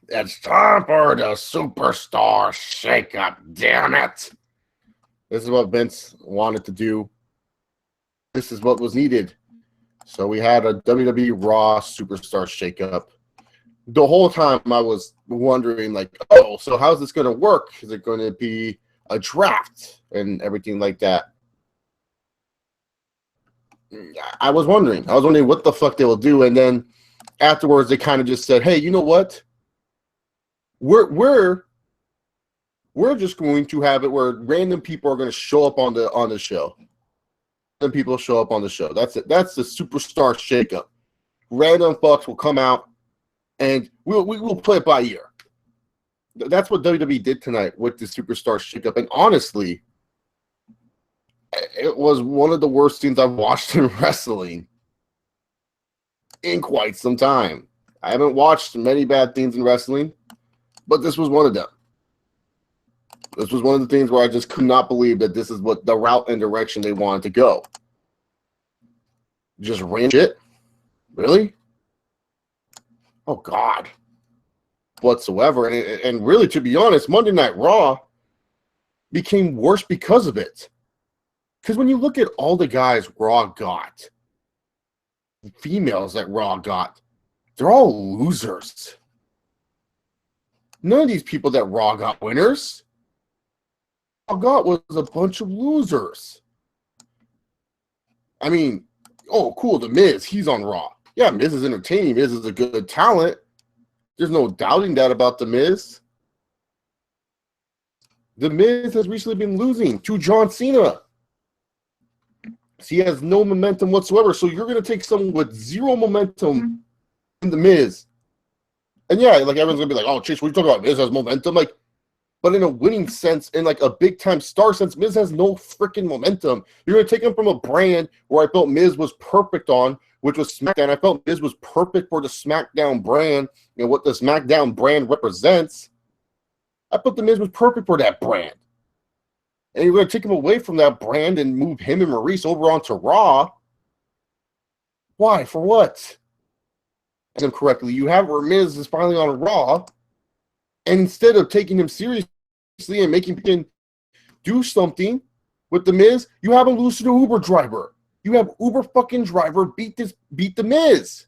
It's time for the Superstar Shakeup, damn it. This is what Vince wanted to do. This is what was needed. So we had a WWE RAW Superstar Shakeup. The whole time I was wondering, like, oh, so how's this going to work? Is it going to be a draft and everything like that? I was wondering what the fuck they will do. And then afterwards, they kind of just said, hey, you know what? We're just going to have it where random people are going to show up on the show. Random people show up on the show. That's it. That's the Superstar Shakeup. Random fucks will come out, and we'll play it by ear. That's what WWE did tonight with the Superstar Shakeup. And honestly, it was one of the worst things I've watched in wrestling in quite some time. I haven't watched many bad things in wrestling, but this was one of them. This was one of the things where I just could not believe that this is what the route and direction they wanted to go. Just ran shit? Really? Oh, God. Whatsoever. And really, to be honest, Monday Night Raw became worse because of it. Because when you look at all the guys Raw got, the females that Raw got, they're all losers. None of these people that Raw got winners. All got was a bunch of losers. I mean, oh, cool, The Miz, he's on Raw. Yeah, Miz is entertaining. Miz is a good talent. There's no doubting that about The Miz. The Miz has recently been losing to John Cena. He has no momentum whatsoever. So you're going to take someone with zero momentum in The Miz. And yeah, like everyone's going to be like, oh, Chase, what are you talking about? Miz has momentum. Like, but in a winning sense, in like a big-time star sense, Miz has no freaking momentum. You're going to take him from a brand where I felt Miz was perfect on, which was SmackDown. I felt Miz was perfect for the SmackDown brand and what the SmackDown brand represents. I thought the Miz was perfect for that brand. And you're going to take him away from that brand and move him and Maurice over onto Raw. Why? For what? And correctly, you have where Miz is finally on Raw. And instead of taking him seriously and making him do something with the Miz, you have him lose to the Uber driver. You have Uber fucking driver beat the Miz.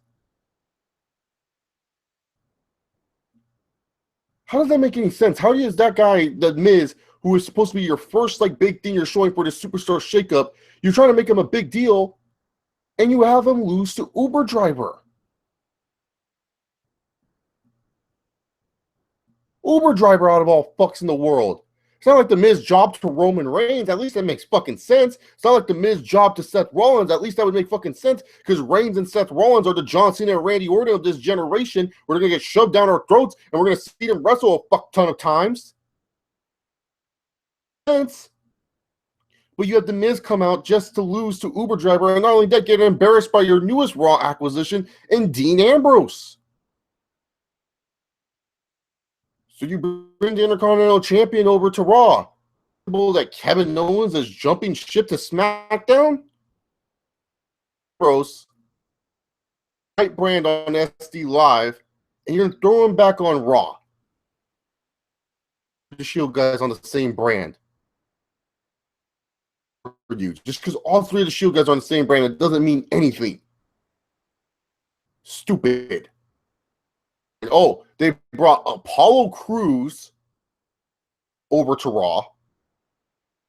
How does that make any sense? How is that guy, the Miz, who is supposed to be your first like big thing you're showing for the Superstar Shakeup, you're trying to make him a big deal, and you have him lose to Uber driver. Uber driver out of all fucks in the world. It's not like the Miz job to Roman Reigns. At least that makes fucking sense. It's not like the Miz job to Seth Rollins. At least that would make fucking sense because Reigns and Seth Rollins are the John Cena and Randy Orton of this generation. We're going to get shoved down our throats and we're going to see them wrestle a fuck ton of times. But you have the Miz come out just to lose to Uber driver, and not only that, get embarrassed by your newest Raw acquisition in Dean Ambrose. So you bring the Intercontinental Champion over to Raw. That Kevin Owens is jumping ship to SmackDown? Gross. Right brand on SD Live, and you're throwing him back on Raw. The Shield guys on the same brand. For you. Just because all three of the Shield guys are on the same brand, it doesn't mean anything. Stupid. Oh, they brought Apollo Crews over to Raw.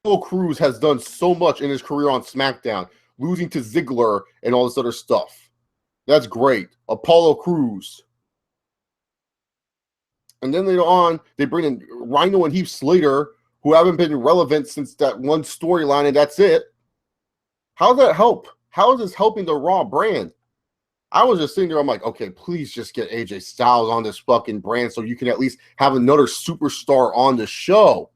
Apollo Crews has done so much in his career on SmackDown, losing to Ziggler and all this other stuff. That's great. Apollo Crews. And then later on, they bring in Rhino and Heath Slater, who haven't been relevant since that one storyline, and that's it. How does that help? How is this helping the Raw brand? I was just sitting there, I'm like, okay, please just get AJ Styles on this fucking brand so you can at least have another superstar on the show.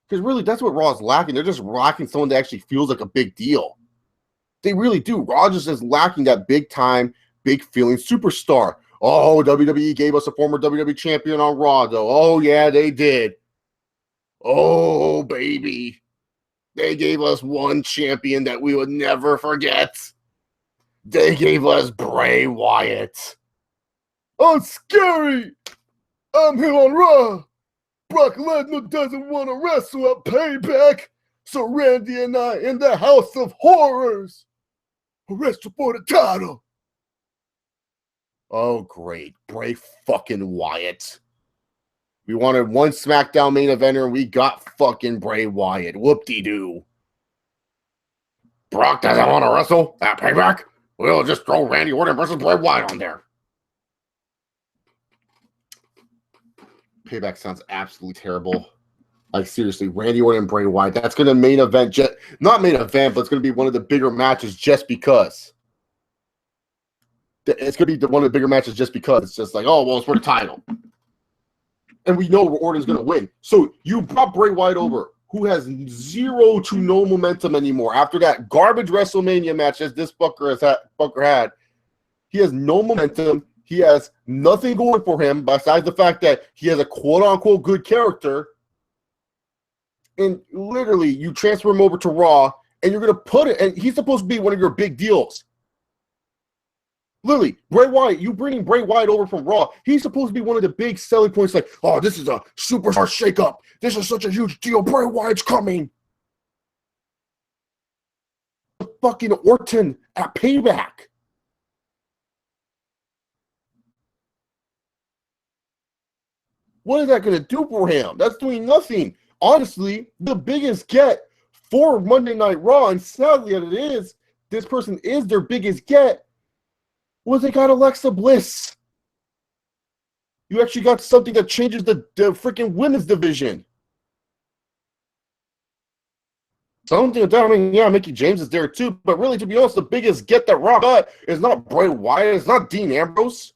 Because really, that's what Raw is lacking. They're just lacking someone that actually feels like a big deal. They really do. Raw just is lacking that big-time, big-feeling superstar. Oh, WWE gave us a former WWE champion on Raw, though. Oh, yeah, they did. Oh, baby. They gave us one champion that we would never forget. They gave us Bray Wyatt. I'm scary. I'm here on Raw. Brock Lesnar doesn't want to wrestle at Payback, so Randy and I in the House of Horrors will wrestle for the title. Oh, great. Bray fucking Wyatt. We wanted one SmackDown main eventer, and we got fucking Bray Wyatt. Whoop-de-doo. Brock doesn't want to wrestle at Payback? We'll just throw Randy Orton versus Bray Wyatt on there. Payback sounds absolutely terrible. Like, seriously, Randy Orton and Bray Wyatt. That's going to main event. Not main event, but it's going to be one of the bigger matches just because. It's going to be one of the bigger matches just because. It's just like, oh, well, it's for the title. And we know Orton's going to win. So you brought Bray Wyatt over, who has zero to no momentum anymore. After that garbage WrestleMania match that this fucker had, he has no momentum. He has nothing going for him besides the fact that he has a quote-unquote good character. And literally, you transfer him over to Raw, and you're going to put it, and he's supposed to be one of your big deals. Literally, Bray Wyatt, you bringing Bray Wyatt over from Raw, he's supposed to be one of the big selling points, like, oh, this is a superstar shakeup. This is such a huge deal. Bray Wyatt's coming. Fucking Orton at Payback. What is that going to do for him? That's doing nothing. Honestly, the biggest get for Monday Night Raw, and sadly that it is, this person is their biggest get, was they got Alexa Bliss. You actually got something that changes the freaking women's division. Something that, I mean, yeah, Mickie James is there too, but really, to be honest, the biggest get that Raw got is not Bray Wyatt, it's not Dean Ambrose.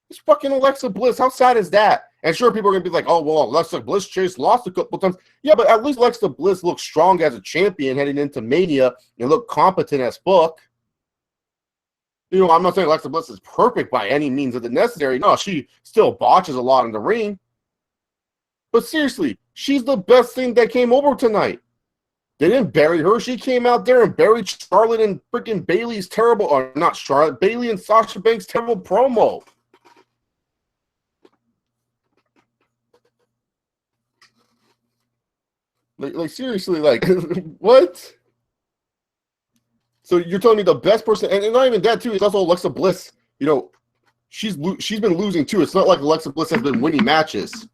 It's fucking Alexa Bliss. How sad is that? And sure, people are going to be like, oh, well, Alexa Bliss Chase lost a couple times. Yeah, but at least Alexa Bliss looked strong as a champion heading into Mania and looked competent as fuck. You know, I'm not saying Alexa Bliss is perfect by any means of the necessary. No, she still botches a lot in the ring. But seriously, she's the best thing that came over tonight. They didn't bury her. She came out there and buried Charlotte and freaking Bayley's terrible, or not Charlotte, Bayley and Sasha Banks' terrible promo. Like seriously, like, what? So you're telling me the best person, and not even that too, it's also Alexa Bliss. You know, she's been losing too. It's not like Alexa Bliss has been winning matches.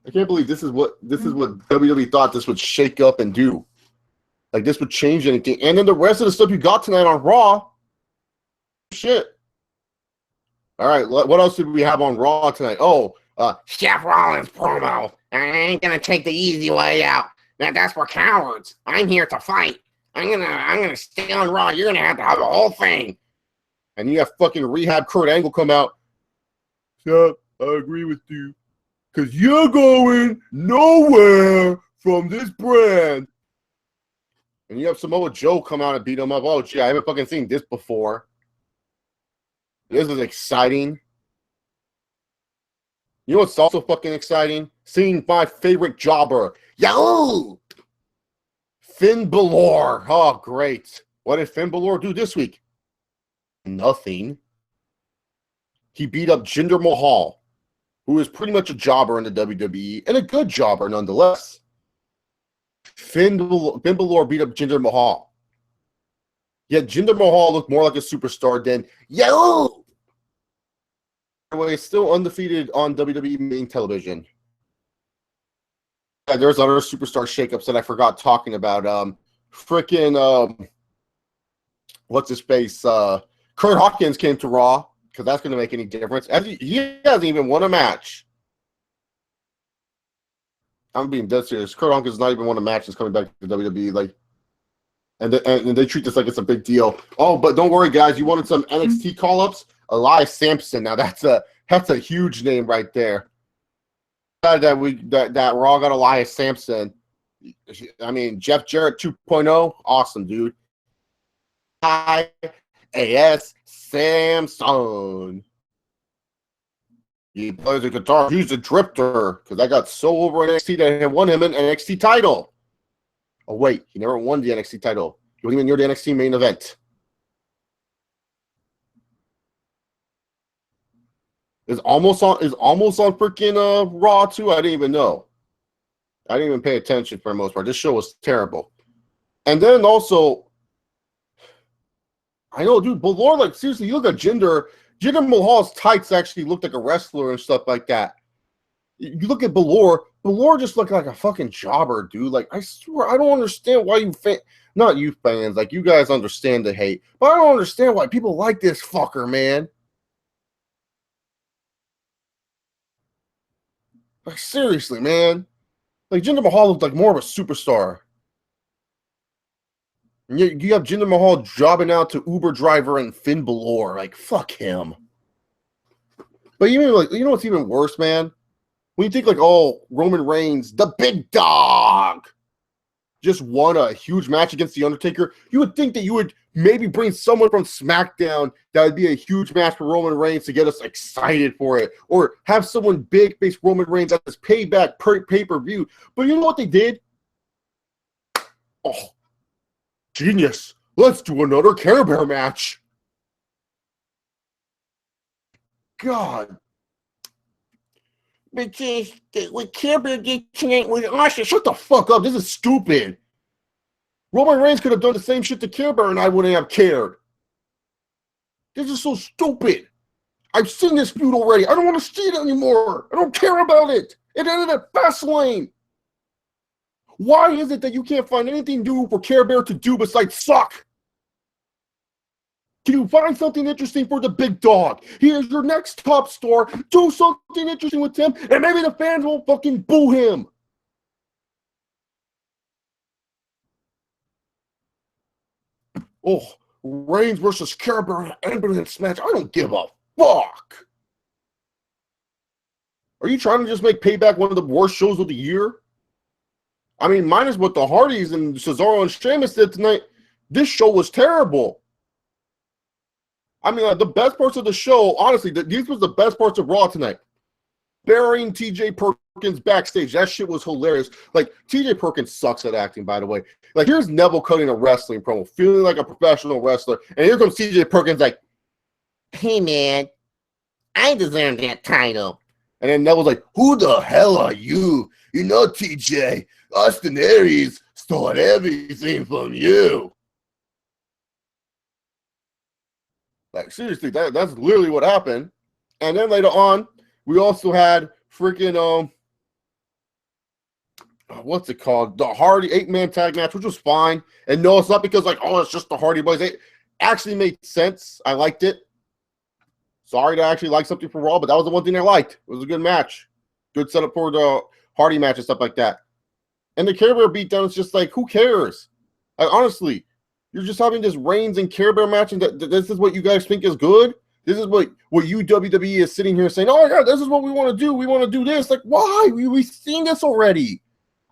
I can't believe this is what WWE thought this would shake up and do. Like, this would change anything. And then the rest of the stuff you got tonight on Raw, shit. All right, what else did we have on Raw tonight? Oh, Seth Rollins promo. I ain't gonna take the easy way out. That's for cowards. I'm here to fight. I'm gonna stay on Raw. You're gonna have the whole thing. And you have fucking rehab Kurt Angle come out. Seth, I agree with you. Because you're going nowhere from this brand. And you have Samoa Joe come out and beat him up. Oh, gee, I haven't fucking seen this before. This is exciting. You know what's also fucking exciting? Seeing my favorite jobber. Yahoo! Finn Balor. Oh, great. What did Finn Balor do this week? Nothing. He beat up Jinder Mahal, who is pretty much a jobber in the WWE, and a good jobber nonetheless. Finn Balor beat up Jinder Mahal. Yet Jinder Mahal looked more like a superstar than Yahoo! Anyway, still undefeated on WWE main television. Yeah, there's other superstar shakeups that I forgot talking about. What's his face? Kurt Hawkins came to Raw, because that's going to make any difference. He hasn't even won a match. I'm being dead serious. Kurt Hawkins has not even won a match since coming back to WWE. Like, and they treat this like it's a big deal. Oh, but don't worry, guys. You wanted some NXT call-ups? Elias Sampson. Now that's a huge name right there. That Raw got Elias Sampson. I mean, Jeff Jarrett 2.0, awesome, dude. Elias Sampson. He plays the guitar. He's a drifter, because I got so over NXT that I won him an NXT title. Oh wait, he never won the NXT title. He wasn't even near the NXT main event. Is almost on freaking Raw too. I didn't even know. I didn't even pay attention for the most part. This show was terrible. And then also, I know, dude, Balor, like, seriously, you look at Jinder Mahal's tights actually looked like a wrestler and stuff like that. You look at Balor just looked like a fucking jobber, dude. Like, I swear, I don't understand why not you fans, like, you guys understand the hate, but I don't understand why people like this fucker, man. Like, seriously, man. Like, Jinder Mahal looked like more of a superstar. And you have Jinder Mahal jobbing out to Uber driver and Finn Balor. Like, fuck him. But even, like, you know what's even worse, man? When you think, like, oh, Roman Reigns, the big dog, just won a huge match against The Undertaker, you would think that you would maybe bring someone from SmackDown that would be a huge match for Roman Reigns to get us excited for it, or have someone big face Roman Reigns at this payback pay-per-view. But you know what they did? Oh, genius. Let's do another Care Bear match. God. Because with Care Bear get tonight with Austin, shut the fuck up. This is stupid. Roman Reigns could have done the same shit to Care Bear and I wouldn't have cared. This is so stupid. I've seen this feud already. I don't want to see it anymore. I don't care about it. It ended at Fastlane. Why is it that you can't find anything new for Care Bear to do besides suck? Can you find something interesting for the big dog? Here's your next top star. Do something interesting with him, and maybe the fans won't fucking boo him. Oh, Reigns versus Care Bear ambulance match. I don't give a fuck. Are you trying to just make Payback one of the worst shows of the year? I mean, minus what the Hardys and Cesaro and Sheamus did tonight, this show was terrible. I mean, like, the best parts of the show, honestly, these was the best parts of Raw tonight. Burying TJ Perkins backstage. That shit was hilarious. Like, TJ Perkins sucks at acting, by the way. Like, here's Neville cutting a wrestling promo, feeling like a professional wrestler. And here comes TJ Perkins like, hey, man, I deserve that title. And then Neville's like, who the hell are you? You know, TJ, Austin Aries stole everything from you. Like, seriously, that's literally what happened. And then later on, we also had freaking, what's it called? The Hardy 8-man tag match, which was fine. And no, it's not because, like, oh, it's just the Hardy Boys. It actually made sense. I liked it. Sorry to actually like something for Raw, but that was the one thing I liked. It was a good match. Good setup for the Hardy match and stuff like that. And the Care Bear beatdown is just like, who cares? Like, honestly, you're just having this Reigns and Care Bear match, and this is what you guys think is good? This is what you WWE is sitting here saying, oh, yeah, this is what we want to do. We want to do this. Like, why? We've seen this already.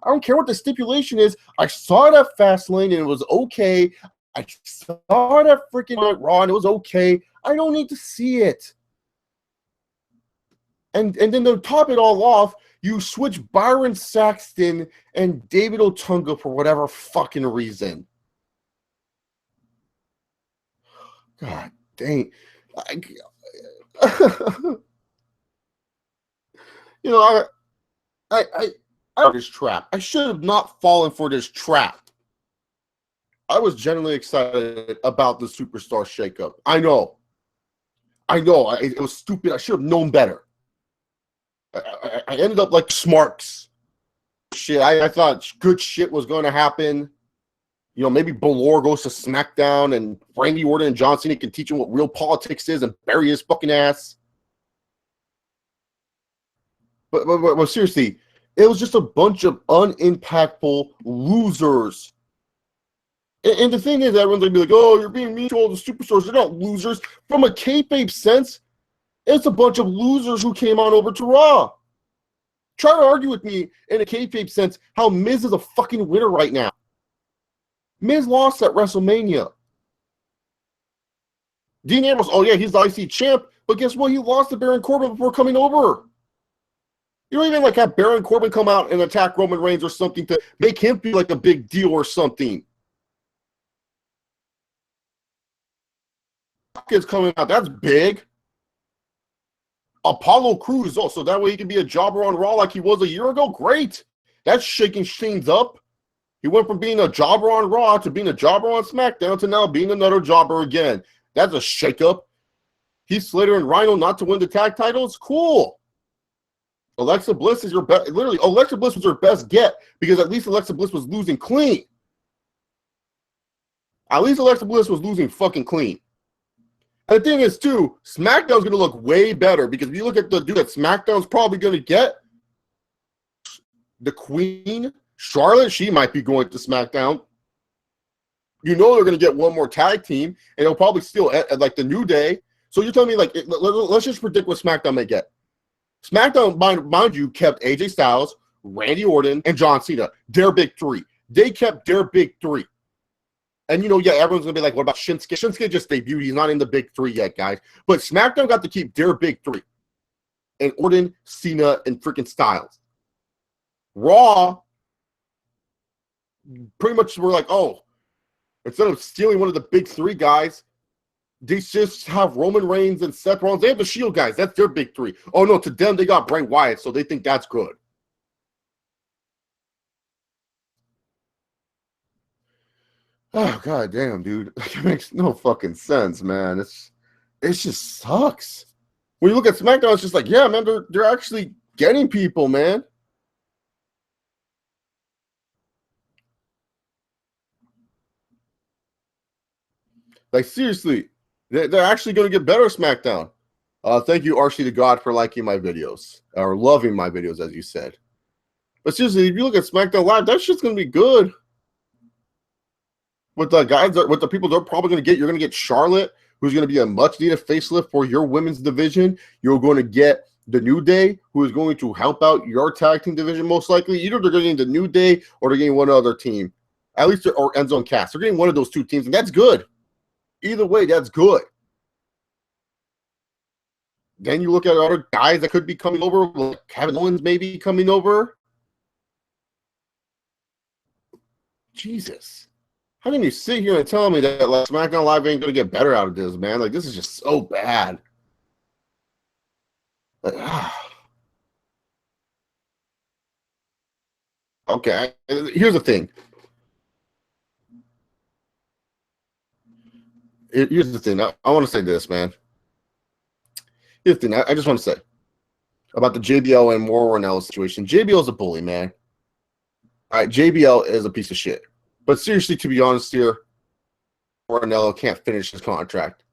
I don't care what the stipulation is. I saw it at Fastlane, and it was okay. I saw it at freaking Raw, and it was okay. I don't need to see it. And then to top it all off, you switch Byron Saxton and David Otunga for whatever fucking reason. God dang. You know, I this trap. I should have not fallen for this trap. I was genuinely excited about the Superstar Shakeup. I know. It was stupid. I should have known better. I ended up like Smarks. Shit, I thought good shit was going to happen. You know, maybe Balor goes to SmackDown and Randy Orton and John Cena can teach him what real politics is and bury his fucking ass. But seriously, it was just a bunch of unimpactful losers. And the thing is, everyone's going to be like, oh, you're being mean to all the superstars. They're not losers. From a kayfabe sense, it's a bunch of losers who came on over to Raw. Try to argue with me in a kayfabe sense how Miz is a fucking winner right now. Miz lost at WrestleMania. Dean Ambrose, oh yeah, he's the IC champ, but guess what? He lost to Baron Corbin before coming over. You don't even like have Baron Corbin come out and attack Roman Reigns or something to make him feel like a big deal or something. Is coming out. That's big. Apollo Crews also. That way he can be a jobber on Raw like he was a year ago. Great. That's shaking things up. He went from being a jobber on Raw to being a jobber on SmackDown to now being another jobber again. That's a shakeup. Heath Slater and Rhino not to win the tag titles? Cool. Alexa Bliss is your best. Literally, Alexa Bliss was her best get because at least Alexa Bliss was losing clean. At least Alexa Bliss was losing fucking clean. And the thing is, too, SmackDown's going to look way better because if you look at the dude that SmackDown's probably going to get, the Queen, Charlotte, she might be going to SmackDown. You know they're going to get one more tag team, and they'll probably steal like the New Day. So you're telling me, like, let's just predict what SmackDown may get. SmackDown, mind you, kept AJ Styles, Randy Orton, and John Cena. Their big three. They kept their big three. And, you know, yeah, everyone's going to be like, what about Shinsuke? Shinsuke just debuted. He's not in the big three yet, guys. But SmackDown got to keep their big three. And Orton, Cena, and freaking Styles. Raw, pretty much were like, oh, instead of stealing one of the big three guys, they just have Roman Reigns and Seth Rollins. They have the Shield guys. That's their big three. Oh, no, to them, they got Bray Wyatt, so they think that's good. Oh, god damn, dude. It makes no fucking sense, man. It just sucks. When you look at SmackDown, it's just like, yeah, man, they're actually getting people, man. Like, seriously, they're actually going to get better SmackDown. Thank you, RC to God, for liking my videos. Or loving my videos, as you said. But seriously, if you look at SmackDown Live, that shit's going to be good. With the guys, with the people they're probably going to get, you're going to get Charlotte, who's going to be a much-needed facelift for your women's division. You're going to get the New Day, who is going to help out your tag team division most likely. Either they're getting the New Day or they're getting one other team. At least, or Endzone Cast. They're getting one of those two teams, and that's good. Either way, that's good. Then you look at other guys that could be coming over, like Kevin Owens maybe coming over. Jesus. How can you sit here and tell me that like SmackDown Live ain't going to get better out of this, man? Like, this is just so bad. Like, Okay, here's the thing. Here's the thing. I want to say this, man. Here's the thing. I just want to say about the JBL and Mauro Ranallo situation. JBL is a bully, man. All right, JBL is a piece of shit. But seriously, to be honest here, Ranallo can't finish his contract.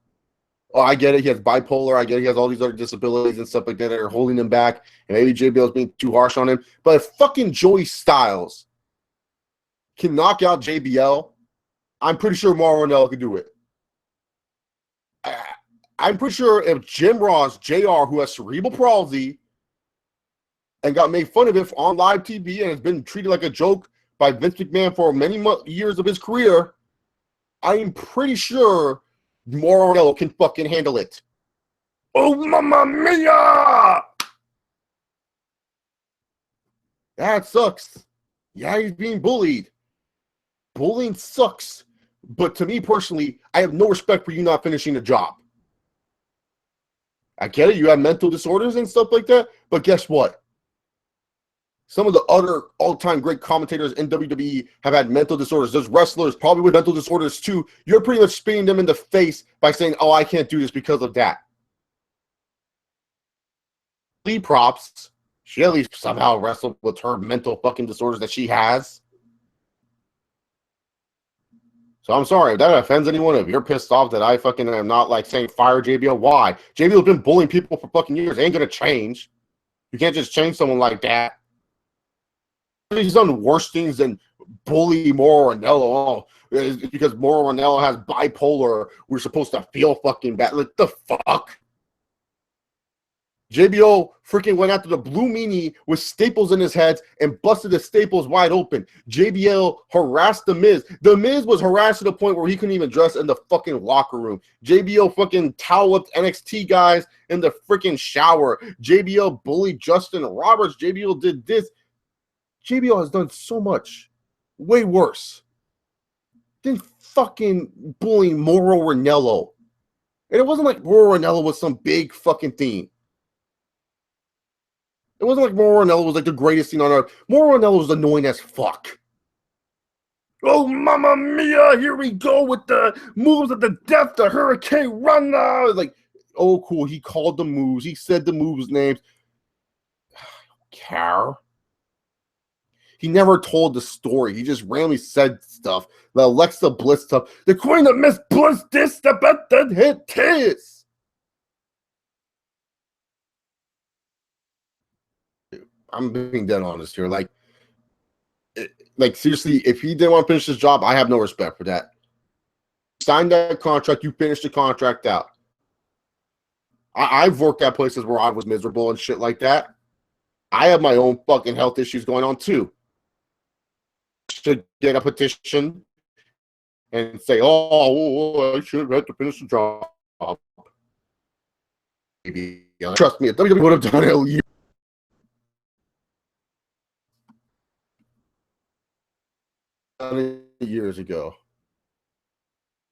Oh, I get it. He has bipolar. I get it. He has all these other disabilities and stuff like that are holding him back. And maybe JBL is being too harsh on him. But if fucking Joey Styles can knock out JBL, I'm pretty sure Mauro Ranallo can do it. I'm pretty sure if Jim Ross, JR, who has cerebral palsy and got made fun of it on live TV and has been treated like a joke by Vince McMahon for many years of his career, I'm pretty sure Mauro Ranallo can fucking handle it. Oh, mamma mia! That sucks. Yeah, he's being bullied. Bullying sucks. But to me personally, I have no respect for you not finishing the job. I get it. You have mental disorders and stuff like that. But guess what? Some of the other all-time great commentators in WWE have had mental disorders. There's wrestlers probably with mental disorders too. You're pretty much spitting them in the face by saying, oh, I can't do this because of that. Lee props. She at least somehow wrestled with her mental fucking disorders that she has. So I'm sorry if that offends anyone. If you're pissed off that I fucking am not like saying fire JBL, why? JBL's been bullying people for fucking years. It ain't gonna change. You can't just change someone like that. He's done worse things than bully Mauro Ranallo. Oh, because Mauro Ranallo has bipolar. We're supposed to feel fucking bad. Like the fuck. JBL freaking went after the Blue Meanie with staples in his head and busted the staples wide open. JBL harassed The Miz. The Miz was harassed to the point where he couldn't even dress in the fucking locker room. JBL fucking towel up NXT guys in the freaking shower. JBL bullied Justin Roberts. JBL did this. JBL has done so much way worse than fucking bullying Mauro Ranallo. And it wasn't like Mauro Ranallo was some big fucking thing. It wasn't like Mauro Ranallo was like the greatest thing on earth. Mauro Ranallo was annoying as fuck. Oh, mamma mia, here we go with the moves of the death, the Hurricane Rana. Like, oh, cool. He called the moves. He said the moves' names. I don't care. He never told the story. He just randomly said stuff. The Alexa Bliss stuff. The Queen of Miss Bliss, this, the better hit this. I'm being dead honest here. Like seriously, if he didn't want to finish his job, I have no respect for that. Sign that contract. You finish the contract out. I've worked at places where I was miserable and shit like that. I have my own fucking health issues going on too. Should get a petition and say, "Oh, I should have to finish the job." Maybe trust me, WWE would have done it years ago.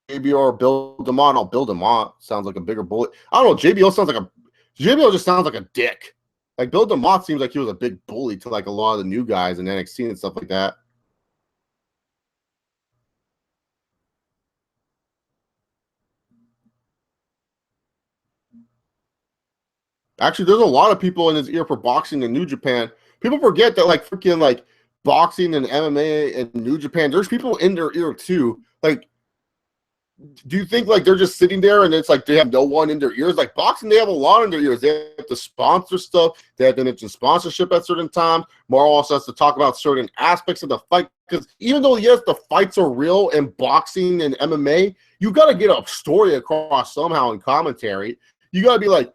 JBL or Bill DeMott. No, Bill DeMott sounds like a bigger bully. I don't know. JBL just sounds like a dick. Like Bill DeMott seems like he was a big bully to like a lot of the new guys in NXT and stuff like that. Actually, there's a lot of people in his ear for boxing in New Japan. People forget that like freaking like boxing and MMA and New Japan, there's people in their ear too. Like, do you think like they're just sitting there and it's like they have no one in their ears? Like boxing, they have a lot in their ears. They have to sponsor stuff. They have to mention sponsorship at certain times. Mauro also has to talk about certain aspects of the fight because even though yes, the fights are real in boxing and MMA, you got to get a story across somehow in commentary. You got to be like,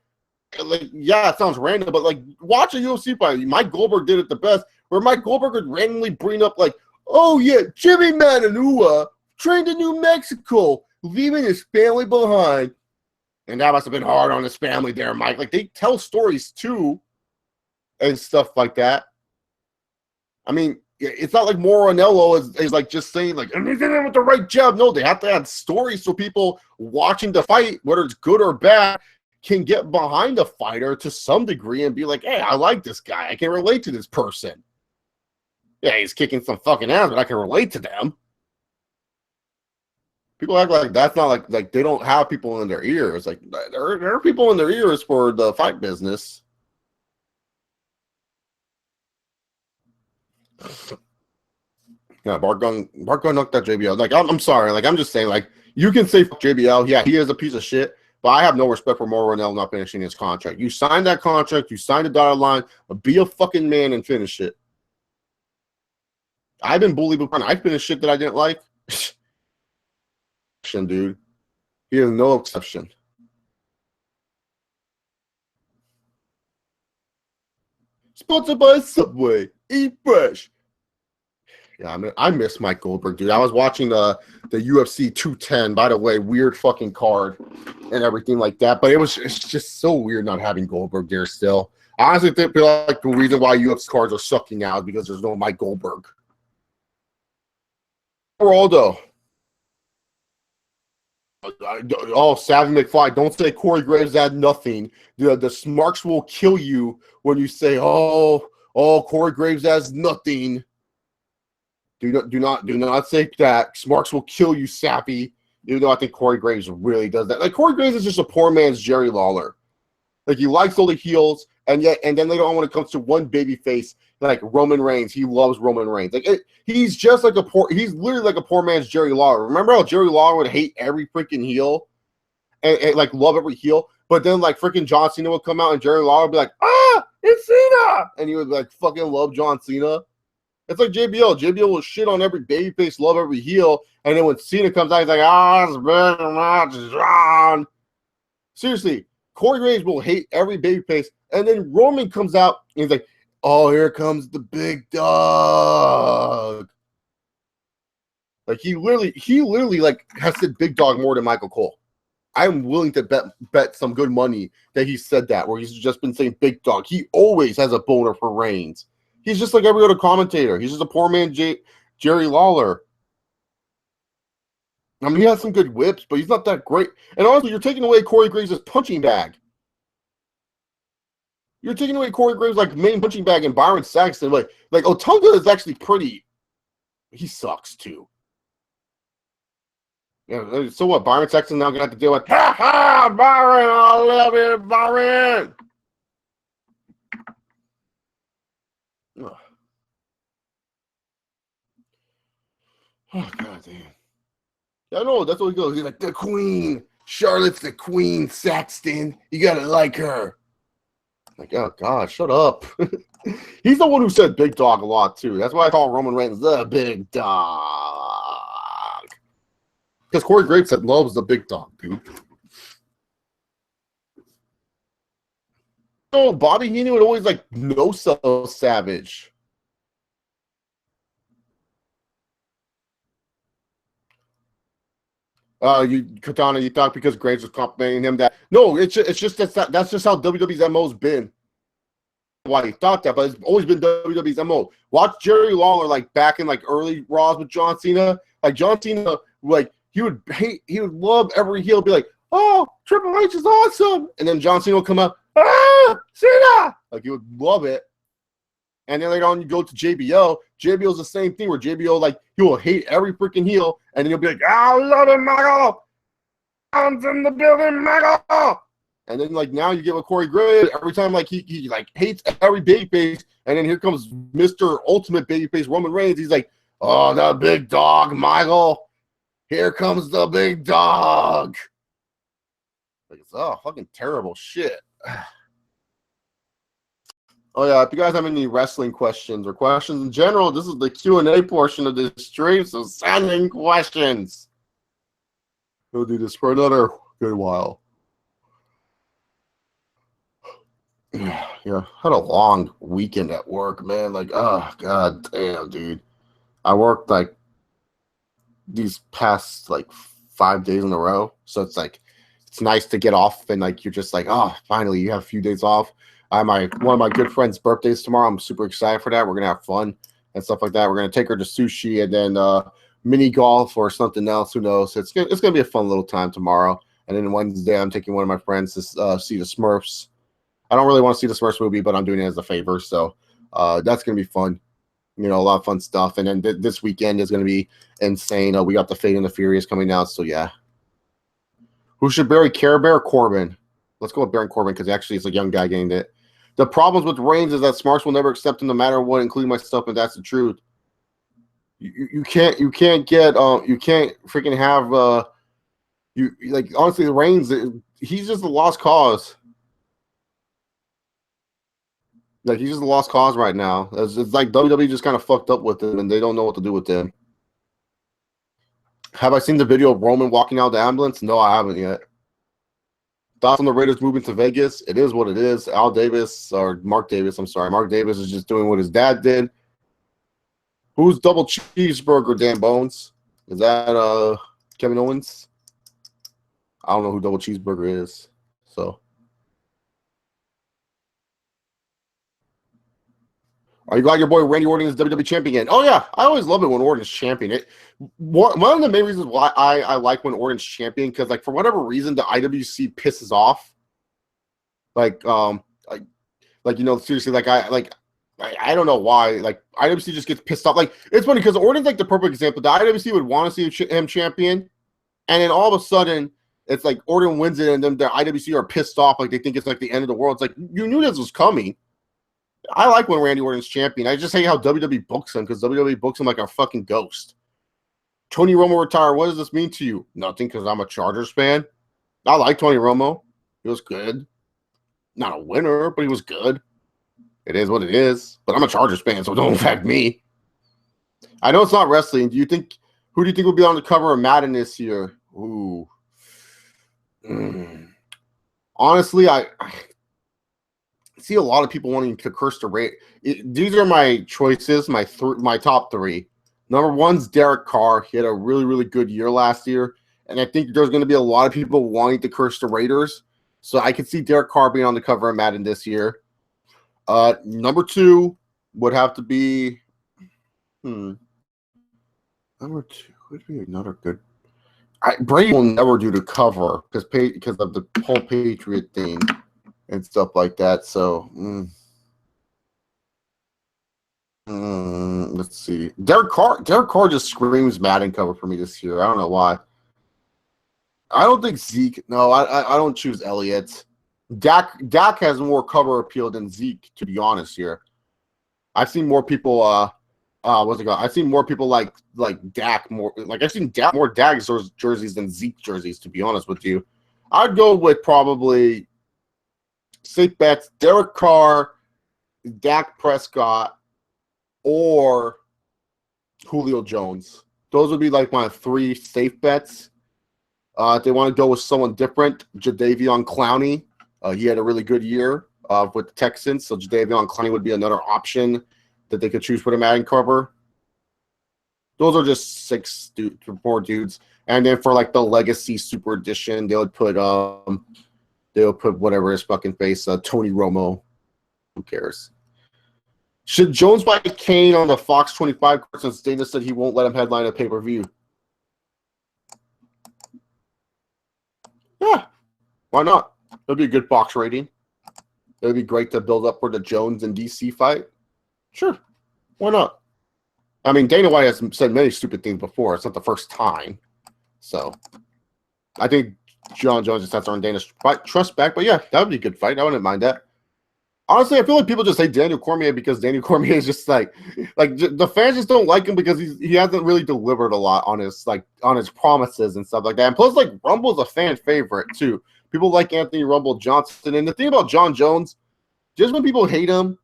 yeah, it sounds random, but like watch a UFC fight. Mike Goldberg did it the best, where Mike Goldberg would randomly bring up like, oh yeah, Jimmy Mananua trained in New Mexico, leaving his family behind. And that must have been hard on his family there, Mike. Like they tell stories too and stuff like that. I mean, it's not like Mauro Ranallo is like just saying like, and he's in with the right jab. No, they have to add stories so people watching the fight, whether it's good or bad, can get behind a fighter to some degree and be like, hey, I like this guy. I can relate to this person. Yeah, he's kicking some fucking ass, but I can relate to them. People act like that's not like they don't have people in their ears. Like there are people in their ears for the fight business. Yeah, Bark knocked that JBL. Like I'm sorry. Like I'm just saying. Like you can say JBL. Yeah, he is a piece of shit. But I have no respect for Mauro Ranallo not finishing his contract. You signed that contract. You signed the dotted line. Be a fucking man and finish it. I've been bullied before. I finished shit that I didn't like. Dude. He is no exception. Sponsored by Subway. Eat fresh. Yeah, I mean, I miss Mike Goldberg, dude. I was watching the UFC 210, by the way, weird fucking card and everything like that. But it's just so weird not having Goldberg there still. I honestly think like the reason why UFC cards are sucking out is because there's no Mike Goldberg. Geraldo. Oh, Savvy McFly, don't say Corey Graves had nothing. The smarks will kill you when you say, oh, Corey Graves has nothing. Do not say that. Smarks will kill you, Sappy. Even though I think Corey Graves really does that. Like Corey Graves is just a poor man's Jerry Lawler. Like he likes all the heels, and then later on when it comes to one baby face, like Roman Reigns, he loves Roman Reigns. Like he's just like he's literally like a poor man's Jerry Lawler. Remember how Jerry Lawler would hate every freaking heel and like love every heel, but then like freaking John Cena would come out and Jerry Lawler would be like, it's Cena, and he would like fucking love John Cena. It's like JBL. JBL will shit on every babyface, love every heel, and then when Cena comes out, he's like, it's better not John. Seriously, Corey Graves will hate every babyface, and then Roman comes out and he's like, oh, here comes the big dog. Like he literally like has said big dog more than Michael Cole. I'm willing to bet some good money that he said that, where he's just been saying big dog. He always has a boner for Reigns. He's just like every other commentator. He's just a poor man Jerry Lawler. I mean, he has some good whips, but he's not that great. And honestly, you're taking away Corey Graves' punching bag. You're taking away Corey Graves' like main punching bag and Byron Saxton. Like Otunga is actually pretty. He sucks too. Yeah. So what? Byron Saxton now gonna have to deal with. Ha ha, Byron! I love it, Byron. Oh, god damn. Yeah, I know, that's what he goes. He's like, the queen. Charlotte's the queen, Saxton. You gotta like her. Like, oh god, shut up. He's the one who said big dog a lot too. That's why I call Roman Reigns the big dog. Because Corey Graves said loves the big dog, dude. Oh, Bobby Heenan would always like no sell Savage. Katana, you thought because Graves was complimenting him that no, it's just that's just how WWE's MO's been. Why he thought that, but it's always been WWE's MO. Watch Jerry Lawler like back in like early Raws with John Cena. Like John Cena, like he would love every heel, be like, oh, Triple H is awesome, and then John Cena would come up, ah, Cena, like he would love it. And then later on, you go to JBL. JBL's the same thing where JBL, like, he will hate every freaking heel. And then he'll be like, I love it, Michael. I'm in the building, Michael. And then, like, now you get with Corey Graves. Every time, like, he like, hates every babyface. And then here comes Mr. Ultimate Babyface Roman Reigns. He's like, oh, the big dog, Michael. Here comes the big dog. Like, it's, fucking terrible shit. Oh, yeah, if you guys have any wrestling questions or questions in general, this is the Q&A portion of this stream, so send in questions. We'll do this for another good while. Yeah, had a long weekend at work, man. Like, oh, god damn, dude. I worked, like, these past, like, 5 days in a row, so it's, like, it's nice to get off, and, like, you're just like, oh, finally, you have a few days off. One of my good friends' birthdays tomorrow. I'm super excited for that. We're gonna have fun and stuff like that. We're gonna take her to sushi and then mini golf or something else. Who knows? It's gonna be a fun little time tomorrow. And then Wednesday, I'm taking one of my friends to see the Smurfs. I don't really want to see the Smurfs movie, but I'm doing it as a favor. So that's gonna be fun. You know, a lot of fun stuff. And then this weekend is gonna be insane. We got the Fate and the Furious coming out. So yeah. Who should bury Care Bear? Corbin. Let's go with Baron Corbin because actually it's a young guy getting it. The problems with Reigns is that Smarks will never accept him no matter what, including myself, and that's the truth. You can't freaking have you like honestly Reigns, he's just a lost cause. Like he's just a lost cause right now. It's like WWE just kind of fucked up with him and they don't know what to do with him. Have I seen the video of Roman walking out the ambulance? No, I haven't yet. Thoughts on the Raiders moving to Vegas? It is what it is. Mark Davis, I'm sorry. Mark Davis is just doing what his dad did. Who's double cheeseburger, Dan Bones? Is that Kevin Owens? I don't know who double cheeseburger is. So, are you glad your boy Randy Orton is WWE champion again? Oh yeah, I always love it when Orton's champion. One of the main reasons why I like when Orton's champion, because like for whatever reason the IWC pisses off. Like you know, seriously, like I don't know why. Like IWC just gets pissed off. Like it's funny because Orton's like the perfect example. The IWC would want to see him champion, and then all of a sudden it's like Orton wins it, and then the IWC are pissed off. Like they think it's like the end of the world. It's like you knew this was coming. I like when Randy Orton's champion. I just hate how WWE books him because WWE books him like a fucking ghost. Tony Romo retired. What does this mean to you? Nothing, because I'm a Chargers fan. I like Tony Romo. He was good. Not a winner, but he was good. It is what it is. But I'm a Chargers fan, so it don't affect me. I know it's not wrestling. Who do you think will be on the cover of Madden this year? Ooh. Honestly, I see a lot of people wanting to curse the rate. These are my choices, my top three. Number one's Derek Carr. He had a really, really good year last year. And I think there's going to be a lot of people wanting to curse the Raiders. So I could see Derek Carr being on the cover of Madden this year. Number two would have to be number two would be another good. Brady will never do the cover because of the whole Patriot thing. and stuff like that. So let's see. Derek Carr just screams Madden cover for me this year. I don't know why. I don't think Zeke. No, I don't choose Elliott. Dak has more cover appeal than Zeke, to be honest here. I've seen more people what's it called? I've seen more people like Dak more, like I've seen more Dak jerseys than Zeke jerseys, to be honest with you. I'd go with probably safe bets, Derek Carr, Dak Prescott, or Julio Jones. Those would be like my 3 safe bets. If they want to go with someone different, Jadeveon Clowney. He had a really good year with the Texans, so Jadeveon Clowney would be another option that they could choose for the Madden cover. Those are just 6 more dudes. And then for like the Legacy Super Edition, they would put whatever his fucking face, Tony Romo. Who cares? Should Jones buy Kane on the Fox 25 since Dana said he won't let him headline a pay-per-view? Yeah, why not? It'll be a good box rating. It'll be great to build up for the Jones and DC fight. Sure, why not? I mean, Dana White has said many stupid things before. It's not the first time. So, I think John Jones just has to earn Dana's trust back. But yeah, that would be a good fight. I wouldn't mind that. Honestly, I feel like people just hate Daniel Cormier because Daniel Cormier is just like the fans just don't like him because he hasn't really delivered a lot on his promises and stuff like that. And plus, like, Rumble's a fan favorite too. People like Anthony Rumble Johnson. And the thing about John Jones, just when people hate him,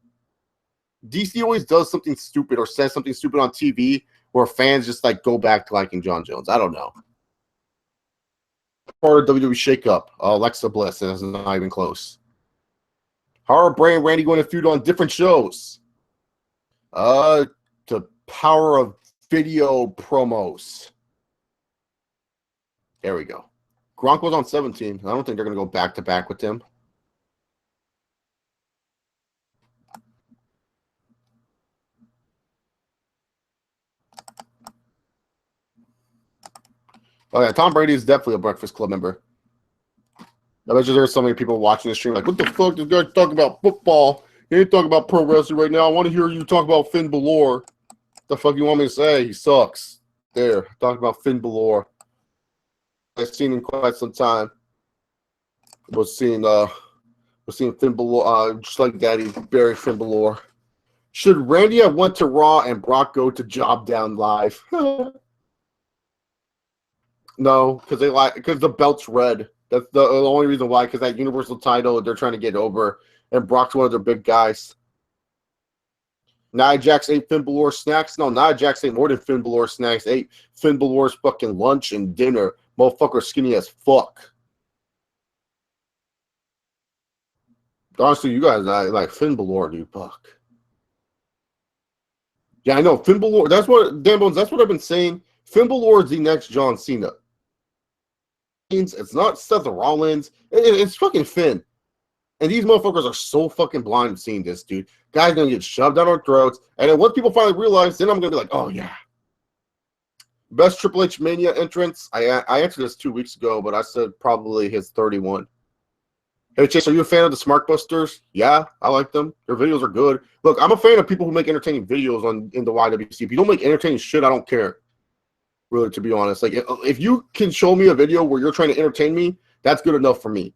DC always does something stupid or says something stupid on TV where fans just like go back to liking John Jones. I don't know. Part of WWE Shakeup, Alexa Bliss, and it's not even close. How are Bray and Randy going to feud on different shows? The power of video promos. There we go. Gronk was on 17. I don't think they're going to go back to back with him. Oh yeah, Tom Brady is definitely a Breakfast Club member. I bet you there's so many people watching the stream like, what the fuck? This guy talking about football. He ain't talking about pro wrestling right now. I want to hear you talk about Finn Balor. What the fuck you want me to say? He sucks. There, talking about Finn Balor. I've seen him quite some time. Was seeing Finn Balor, just like Daddy Barry Finn Balor. Should Randy have went to Raw and Brock go to Job Down Live? No, because the belt's red. That's the only reason why. Because that Universal title they're trying to get over, and Brock's one of their big guys. Nia Jax ate Finn Balor snacks. No, Nia Jax ate more than Finn Balor snacks. Ate Finn Balor's fucking lunch and dinner. Motherfucker skinny as fuck. Honestly, you guys, I like Finn Balor, dude. Fuck. Yeah, I know Finn Balor. That's what Dan Bones. That's what I've been saying. Finn Balor is the next John Cena. It's not Seth Rollins. It's fucking Finn. And these motherfuckers are so fucking blind seeing this, dude. Guys gonna get shoved down our throats. And then once people finally realize, then I'm gonna be like, oh yeah. Best Triple H Mania entrance. I answered this 2 weeks ago, but I said probably his 31. Hey Chase, are you a fan of the Smart Busters? Yeah, I like them. Their videos are good. Look, I'm a fan of people who make entertaining videos in the YWC. If you don't make entertaining shit, I don't care. Really, to be honest, like if you can show me a video where you're trying to entertain me, that's good enough for me.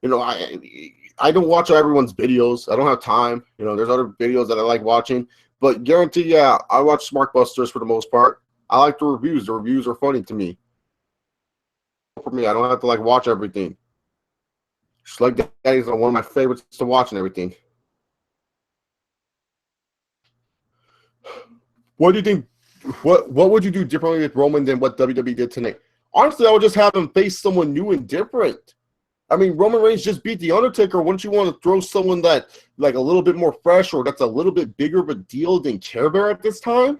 You know, I don't watch everyone's videos. I don't have time. You know, there's other videos that I like watching, but guarantee, yeah, I watch Smart Busters for the most part. I like the reviews. The reviews are funny to me. For me, I don't have to like watch everything. Just like that is one of my favorites to watch and everything. What do you think? What would you do differently with Roman than what WWE did tonight? Honestly, I would just have him face someone new and different. I mean, Roman Reigns just beat The Undertaker. Wouldn't you want to throw someone that like a little bit more fresh or that's a little bit bigger of a deal than Care Bear at this time?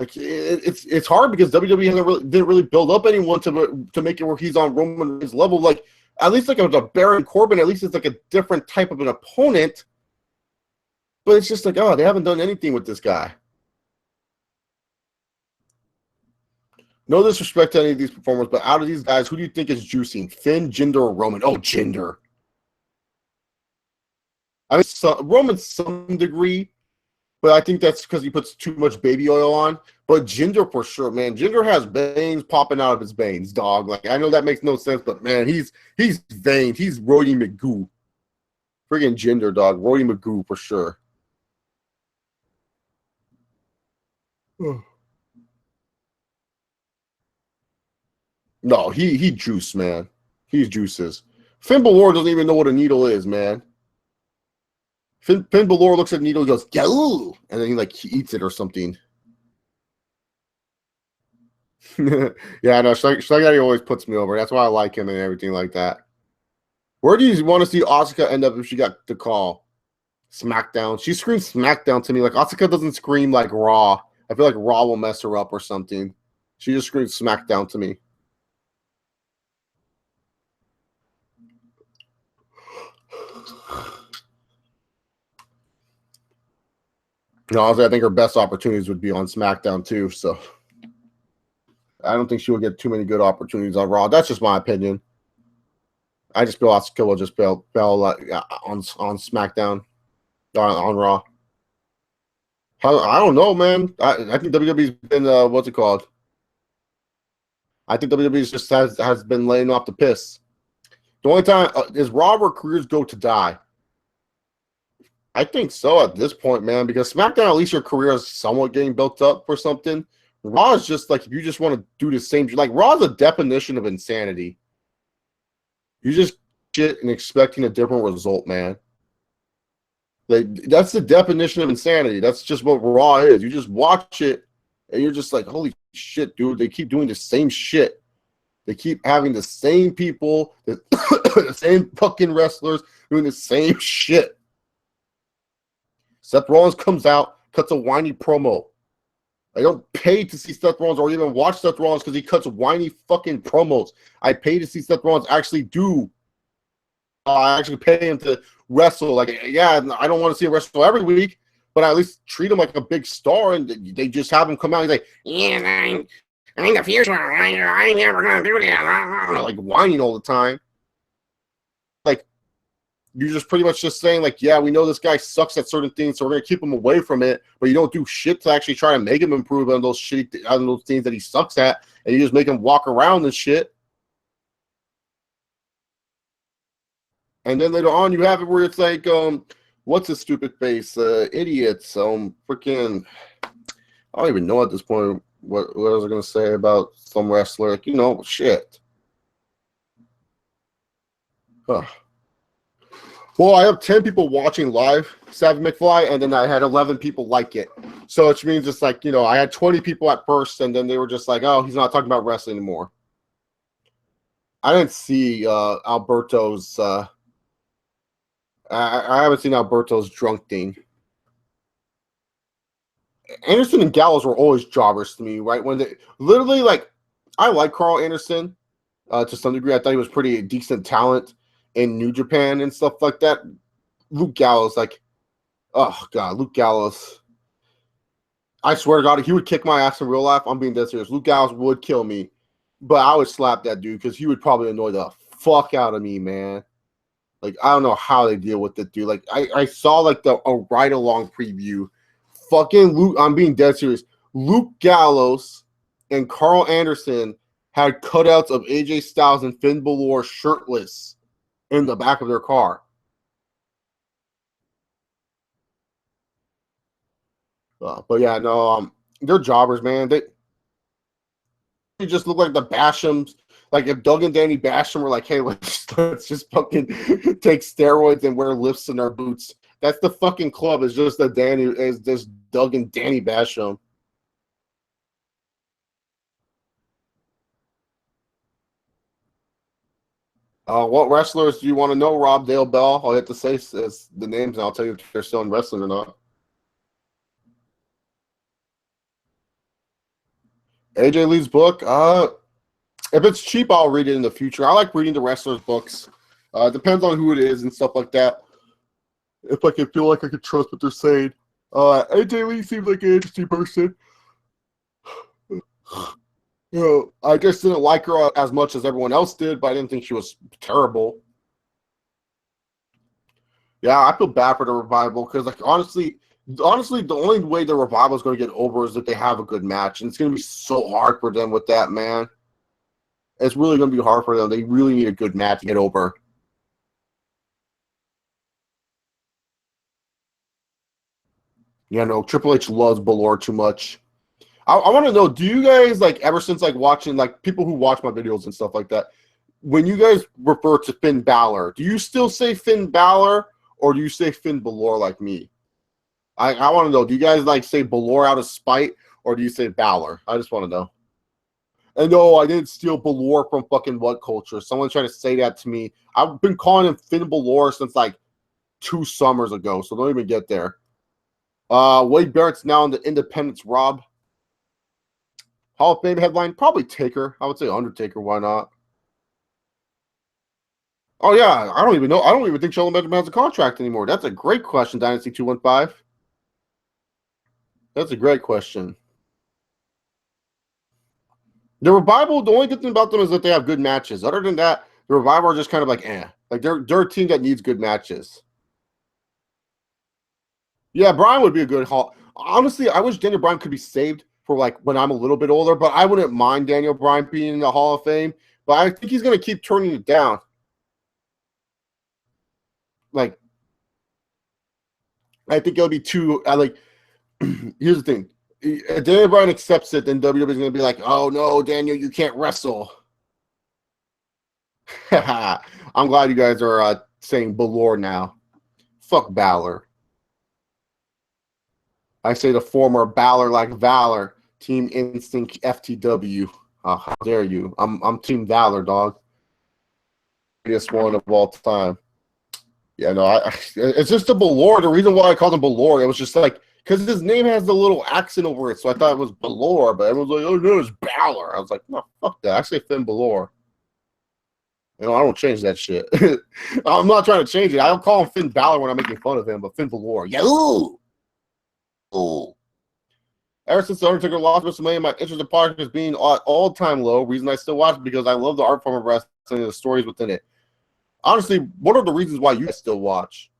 Like it's hard because WWE didn't really build up anyone to make it where he's on Roman Reigns' level. Like at least like a Baron Corbin, at least it's like a different type of an opponent. But it's just like, oh, they haven't done anything with this guy. No disrespect to any of these performers, but out of these guys, who do you think is juicing? Finn, Jinder, or Roman? Oh, Jinder. I mean, Roman some degree, but I think that's because he puts too much baby oil on. But Jinder for sure, man. Jinder has veins popping out of his veins, dog. Like, I know that makes no sense, but man, he's veins. He's Roddy McGoo. Friggin' Jinder, dog. Roddy McGoo for sure. No, he juice, man. He's juices. Finn Balor doesn't even know what a needle is, man. Finn Balor looks at the needle, he goes, "Yahoo!" And then he eats it or something. Yeah, no, Shaggy always puts me over. That's why I like him and everything like that. Where do you want to see Asuka end up if she got the call? SmackDown. She screams SmackDown to me. Like, Asuka doesn't scream like Raw. I feel like Raw will mess her up or something. She just screams SmackDown to me. No, honestly, I think her best opportunities would be on SmackDown too. So I don't think she will get too many good opportunities on Raw. That's just my opinion. I just feel Asuka will just fail on SmackDown, on Raw. I don't know, man. I think WWE's been what's it called? I think WWE just has been laying off the piss. The only time is Raw where careers go to die. I think so at this point, man, because SmackDown, at least your career is somewhat getting built up for something. Raw is just like, if you just want to do the same, like Raw is a definition of insanity. You just shit and expecting a different result, man. Like, that's the definition of insanity. That's just what Raw is. You just watch it and you're just like, holy shit, dude. They keep doing the same shit. They keep having the same people, the same fucking wrestlers doing the same shit. Seth Rollins comes out, cuts a whiny promo. I don't pay to see Seth Rollins or even watch Seth Rollins because he cuts whiny fucking promos. I pay to see Seth Rollins actually do. I actually pay him to wrestle. Like, yeah, I don't want to see him wrestle every week, but I at least treat him like a big star, and they just have him come out and say, "Yeah, I'm the future. I'm never gonna do that." Like whining all the time. Like, you're just pretty much just saying, like, yeah, we know this guy sucks at certain things, so we're gonna keep him away from it. But you don't do shit to actually try to make him improve on those things that he sucks at, and you just make him walk around and shit. And then later on, you have it where it's like, what's his stupid face? Idiots. Freaking, I don't even know at this point what I was gonna say about some wrestler. Like, shit. Huh. Well, I have 10 people watching live Savvy McFly, and then I had 11 people like it. So which means it's like, I had 20 people at first, and then they were just like, oh, he's not talking about wrestling anymore. I didn't see Alberto's. I haven't seen Alberto's drunk thing. Anderson and Gallows were always jobbers to me, right? When they literally, like, I like Carl Anderson to some degree. I thought he was pretty decent talent in New Japan and stuff like that. Luke Gallows, like, oh god, Luke Gallows. I swear to God, he would kick my ass in real life. I'm being dead serious. Luke Gallows would kill me, but I would slap that dude because he would probably annoy the fuck out of me, man. Like, I don't know how they deal with it, dude. Like, I saw like a ride along preview. Fucking Luke, I'm being dead serious. Luke Gallows and Carl Anderson had cutouts of AJ Styles and Finn Balor shirtless in the back of their car. But yeah, no, they're jobbers, man. They just look like the Bashams. Like, if Doug and Danny Basham were like, hey, let's just fucking take steroids and wear lifts in our boots. That's the fucking club. Is just Doug and Danny Basham. What wrestlers do you want to know? Rob, Dale, Bell. All you have to say is the names, and I'll tell you if they're still in wrestling or not. AJ Lee's book. If it's cheap, I'll read it in the future. I like reading the wrestlers' books. Depends on who it is and stuff like that. If I can feel like I can trust what they're saying. AJ Lee seems like an interesting person. I just didn't like her as much as everyone else did, but I didn't think she was terrible. Yeah, I feel bad for the Revival because, like, honestly, the only way the Revival is going to get over is if they have a good match, and it's going to be so hard for them with that, man. It's really going to be hard for them. They really need a good match to get over. You know, Triple H loves Balor too much. I want to know, do you guys, like, ever since, like, watching, like, people who watch my videos and stuff like that, when you guys refer to Finn Balor, do you still say Finn Balor or do you say Finn Balor like me? I want to know, do you guys, like, say Balor out of spite or do you say Balor? I just want to know. And no, I didn't steal Balor from fucking What Culture. Someone tried to say that to me. I've been calling him Finn Balor since, like, 2 summers ago, so don't even get there. Wade Barrett's now in the Independence, Rob. Hall of Fame headline, probably Taker. I would say Undertaker. Why not? Oh yeah, I don't even know. I don't even think Shelton Benjamin has a contract anymore. That's a great question, Dynasty 215. That's a great question. The Revival, the only good thing about them is that they have good matches. Other than that, the Revival are just kind of like, eh. Like they're a team that needs good matches. Yeah, Bryan would be a good Hall. Honestly, I wish Daniel Bryan could be saved for like when I'm a little bit older, but I wouldn't mind Daniel Bryan being in the Hall of Fame. But I think he's going to keep turning it down. Like, I think it'll be too. Here's the thing: if Daniel Bryan accepts it, then WWE is going to be like, "Oh no, Daniel, you can't wrestle." I'm glad you guys are saying Balor now. Fuck Balor. I say the former Balor like Valor, Team Instinct FTW. How dare you? I'm Team Valor, dog. Greatest one of all time. Yeah, no, it's just the Balor. The reason why I called him Balor, it was just like because his name has the little accent over it, so I thought it was Balor, but everyone's like, "Oh no, it's Balor." I was like, "No, fuck that." I say Finn Balor. You know, I don't change that shit. I'm not trying to change it. I don't call him Finn Balor when I'm making fun of him, but Finn Balor. Yeah, ooh. Ooh. Ever since the Undertaker lost WrestleMania, my interest in podcast is being at all-time low. Reason I still watch it because I love the art form of wrestling and the stories within it. Honestly, what are the reasons why you still watch?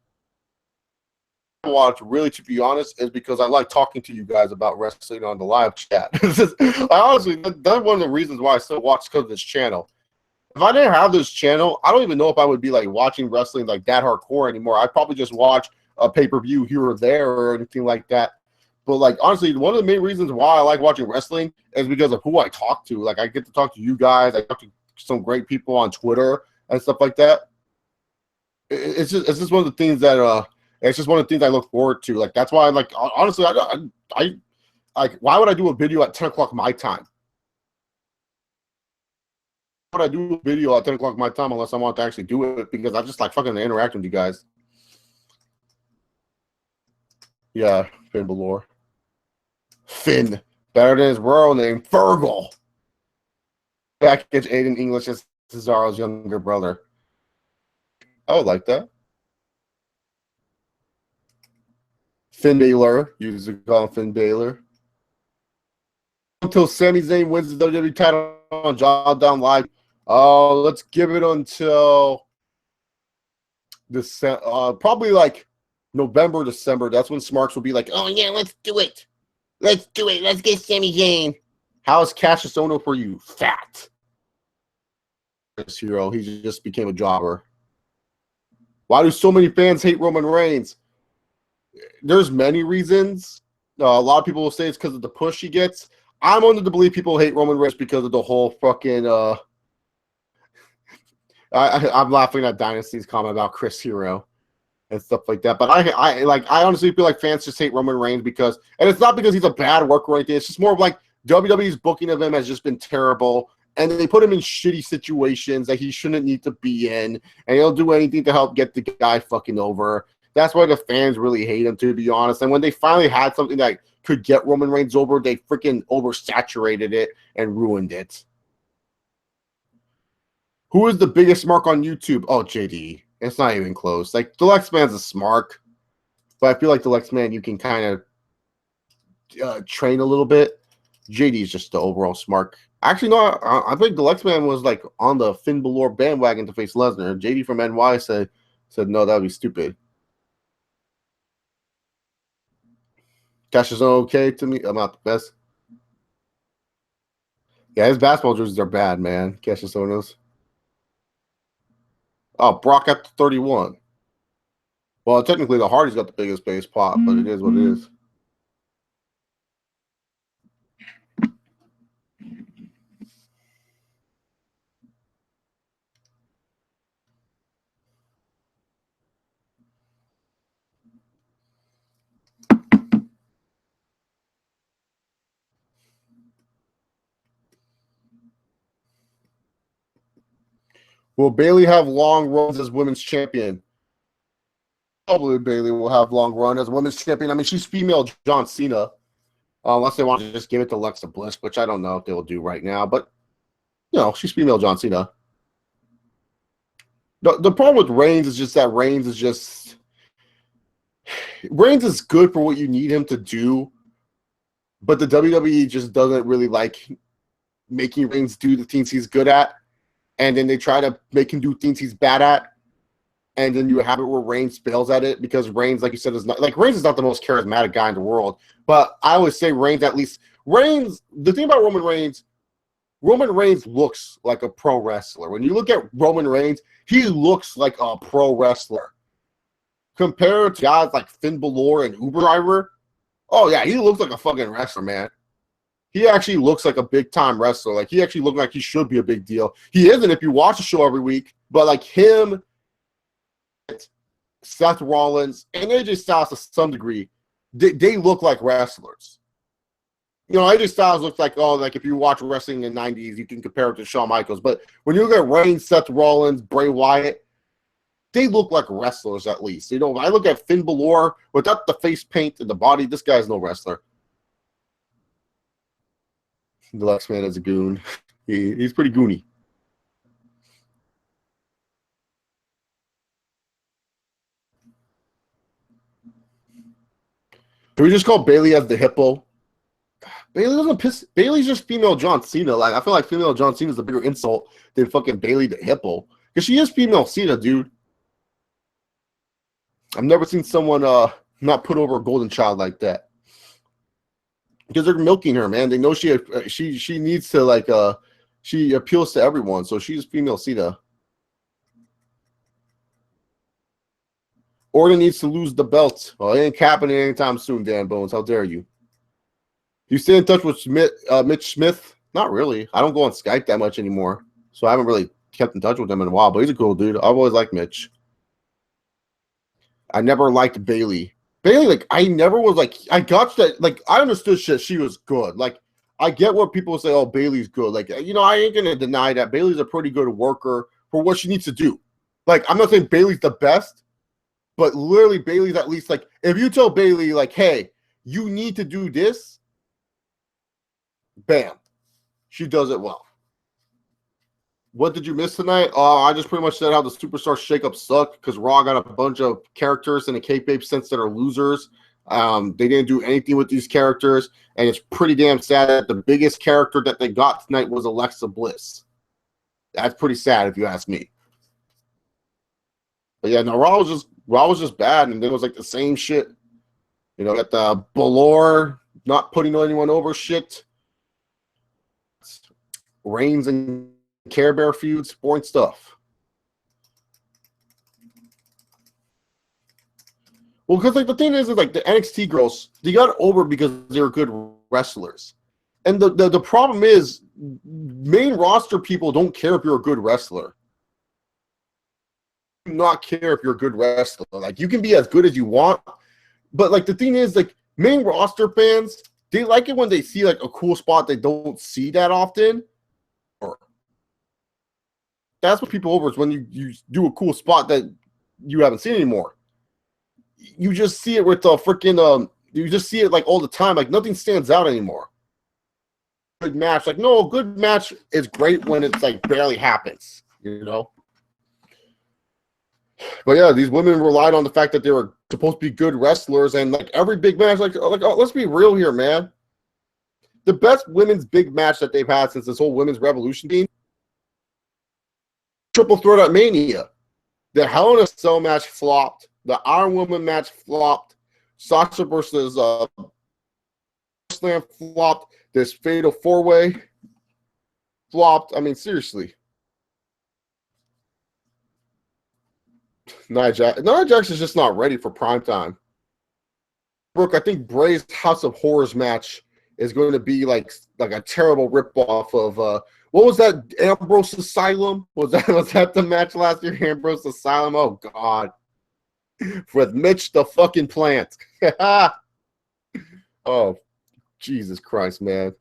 Watch, really, to be honest, is because I like talking to you guys about wrestling on the live chat. I honestly, that's one of the reasons why I still watch because of this channel. If I didn't have this channel, I don't even know if I would be like watching wrestling like that hardcore anymore. I'd probably just watch a pay-per-view here or there or anything like that. But like honestly, one of the main reasons why I like watching wrestling is because of who I talk to. Like I get to talk to you guys. I talk to some great people on Twitter and stuff like that. It's just one of the things that it's just one of the things I look forward to. Like that's why I like honestly I like why would I do a video at 10 o'clock my time? Why would I do a video at 10 o'clock my time unless I want to actually do it because I just like fucking interact with you guys. Yeah, Finn Balor. Finn. Better than his royal name, Fergal. Package Aiden English as Cesaro's younger brother. I would like that. Finn Balor. You used to call him Finn Balor. Until Sami Zayn wins the WWE title on Jawdown Down Live. Let's give it until December, probably like November, December. That's when Smarks will be like, "Oh yeah, let's do it. Let's do it. Let's get Sami Zayn." How's Cassius Ohno for you? Fat. This hero, he just became a jobber. Why do so many fans hate Roman Reigns? There's many reasons. A lot of people will say it's because of the push he gets. I'm under the belief people hate Roman Reigns because of the whole fucking. I'm laughing at Dynasty's comment about Chris Hero and stuff like that. But I honestly feel like fans just hate Roman Reigns because, and it's not because he's a bad worker or anything. It's just more of like WWE's booking of him has just been terrible, and they put him in shitty situations that he shouldn't need to be in, and he'll do anything to help get the guy fucking over. That's why the fans really hate him, to be honest. And when they finally had something that could get Roman Reigns over, they freaking oversaturated it and ruined it. Who is the biggest mark on YouTube? Oh, JD. It's not even close. Like, the Lex Man's a smart, but I feel like the Lex Man, you can kind of train a little bit. JD is just the overall smart. Actually, no. I think the Lex Man was like on the Finn Balor bandwagon to face Lesnar. JD from NY said no, that would be stupid. Cash is okay to me. I'm not the best. Yeah, his basketball jerseys are bad, man. Cassius Ohno's. Oh, Brock up to 31. Well, technically, the Hardy's got the biggest base pop, but it is what it is. Will Bayley have long runs as women's champion? Probably Bayley will have long run as women's champion. I mean, she's female John Cena. Unless they want to just give it to Alexa Bliss, which I don't know if they will do right now. But, you know, she's female John Cena. The problem with Reigns is just that Reigns is good for what you need him to do. But the WWE just doesn't really like making Reigns do the things he's good at. And then they try to make him do things he's bad at. And then you have it where Reigns fails at it because Reigns, like you said, is not like Reigns is not the most charismatic guy in the world. But I always say Reigns, the thing about Roman Reigns looks like a pro wrestler. When you look at Roman Reigns, he looks like a pro wrestler. Compared to guys like Finn Balor and Uber Driver, oh yeah, he looks like a fucking wrestler, man. He actually looks like a big-time wrestler. Like, he actually looks like he should be a big deal. He isn't if you watch the show every week, but like him, Seth Rollins, and AJ Styles to some degree, they look like wrestlers. You know, AJ Styles looks like, like if you watch wrestling in the 90s, you can compare it to Shawn Michaels. But when you look at Reigns, Seth Rollins, Bray Wyatt, they look like wrestlers at least. You know, I look at Finn Balor, without the face paint and the body, this guy's no wrestler. The Lex Man is a goon. He's pretty goony. Can we just call Bayley as the hippo? Bayley doesn't piss. Bayley's just female John Cena. Like, I feel like female John Cena is a bigger insult than fucking Bayley the hippo. Because she is female Cena, dude. I've never seen someone not put over a golden child like that. Because they're milking her, man. They know she needs to, like, she appeals to everyone. So she's female Cena. Orton needs to lose the belt. Well, it ain't happening anytime soon, Dan Bones. How dare you? You stay in touch with Mitch Smith? Not really. I don't go on Skype that much anymore. So I haven't really kept in touch with him in a while. But he's a cool dude. I've always liked Mitch. I never liked Bayley. Bayley, like, I never was like, I got that, like, I understood shit. She was good. Like, I get what people say, oh, Bayley's good. Like, you know, I ain't going to deny that Bayley's a pretty good worker for what she needs to do. Like, I'm not saying Bayley's the best, but literally Bayley's at least, like, if you tell Bayley, like, hey, you need to do this, bam, she does it well. What did you miss tonight? I just pretty much said how the Superstar Shakeup sucked because Raw got a bunch of characters in a kayfabe sense that are losers. They didn't do anything with these characters, and it's pretty damn sad that the biggest character that they got tonight was Alexa Bliss. That's pretty sad if you ask me. But yeah, no, Raw was just bad, and it was like the same shit. You know, got the Balor not putting anyone over shit. Reigns and Care Bear feuds, boring stuff. Well, because like the thing is like the NXT girls, they got over because they were good wrestlers. And the problem is main roster people don't care if you're a good wrestler. Do not care if you're a good wrestler. Like, you can be as good as you want, but like the thing is like main roster fans, they like it when they see like a cool spot they don't see that often. That's what people over is when you do a cool spot that you haven't seen anymore. You just see it with the freaking you just see it like all the time. Like, nothing stands out anymore. Good match, like, no, a good match is great when it's like barely happens, you know. But yeah, these women relied on the fact that they were supposed to be good wrestlers, and like every big match, like let's be real here, man. the best women's big match that they've had since this whole women's revolution team. Triple threat at Mania. The Hell in a Cell match flopped. The Iron Woman match flopped. Sasha versus Slam flopped. This Fatal 4-Way flopped. I mean, seriously. Nia Jax is just not ready for primetime. Brooke, I think Bray's House of Horrors match is going to be like a terrible ripoff of what was that? Ambrose Asylum? Was that the match last year? Ambrose Asylum? Oh God. With Mitch the fucking Plant. Oh, Jesus Christ, man.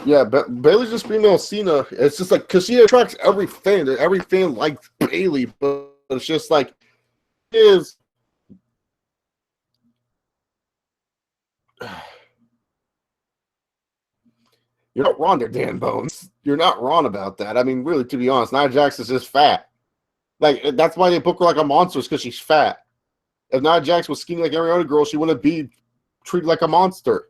Yeah, Bailey's just female Cena. It's just like because she attracts every fan. Every fan likes Bailey, but it's just like is. You're not wrong there, Dan Bones. You're not wrong about that. I mean, really, to be honest, Nia Jax is just fat. Like that's why they book her like a monster, is because she's fat. If Nia Jax was skinny like every other girl, she wouldn't be treated like a monster.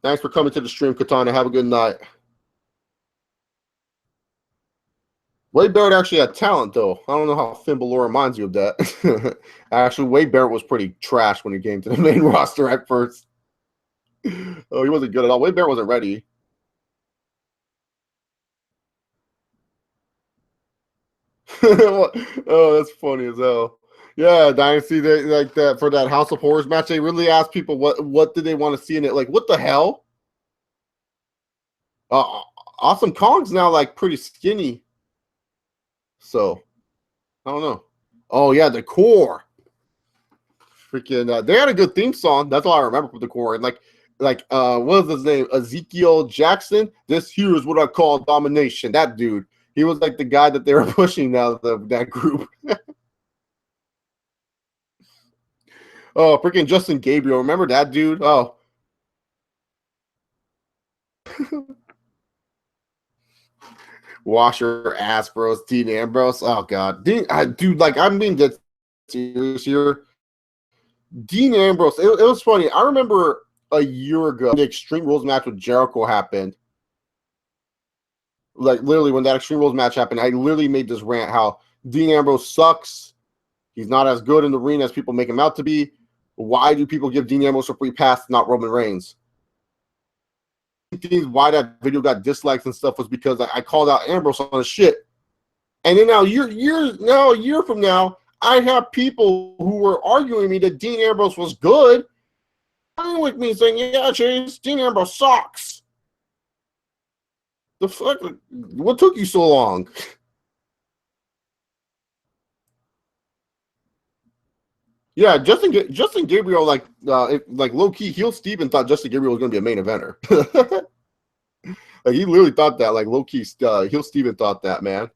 Thanks for coming to the stream, Katana. Have a good night. Wade Barrett actually had talent, though. I don't know how Finn Balor reminds you of that. Actually, Wade Barrett was pretty trash when he came to the main roster at first. Oh, he wasn't good at all. Wade Barrett wasn't ready. Oh, that's funny as hell. Yeah, Dynasty, they like that for that House of Horrors match. They really asked people what did they want to see in it. Like, what the hell? Awesome Kong's now like pretty skinny. So, I don't know. Oh, yeah, the Core. Freaking, they had a good theme song. That's all I remember from the Core. And what was his name? Ezekiel Jackson. This here is what I call domination. That dude. He was like the guy that they were pushing now, that group. Oh, freaking Justin Gabriel. Remember that dude? Oh. Wash your ass, bros. Dean Ambrose. Oh God, dude, like I'm being dead serious here. Dean Ambrose. It was funny. I remember a year ago the Extreme Rules match with Jericho happened. Like literally, when that Extreme Rules match happened, I literally made this rant how Dean Ambrose sucks. He's not as good in the ring as people make him out to be. Why do people give Dean Ambrose a free pass, not Roman Reigns? Why that video got dislikes and stuff was because I called out Ambrose on the shit. And then now a year from now, I have people who were arguing with me that Dean Ambrose was good, arguing with me saying, yeah, Chase, Dean Ambrose sucks. The fuck? What took you so long? Yeah, Justin Gabriel, like low key, heel Steven thought Justin Gabriel was going to be a main eventer. Like he literally thought that, like low key, heel Steven thought that, man.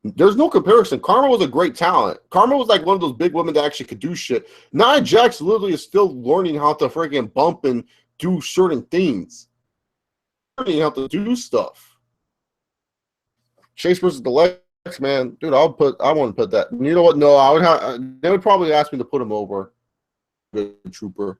There's no comparison. Karma was a great talent. Karma was like one of those big women that actually could do shit. Nia Jax literally is still learning how to freaking bump and do certain things. Learning how to do stuff. Chase versus the Lex, man, dude. I want to put that. You know what? No, I would have. They would probably ask me to put him over. Good Trooper.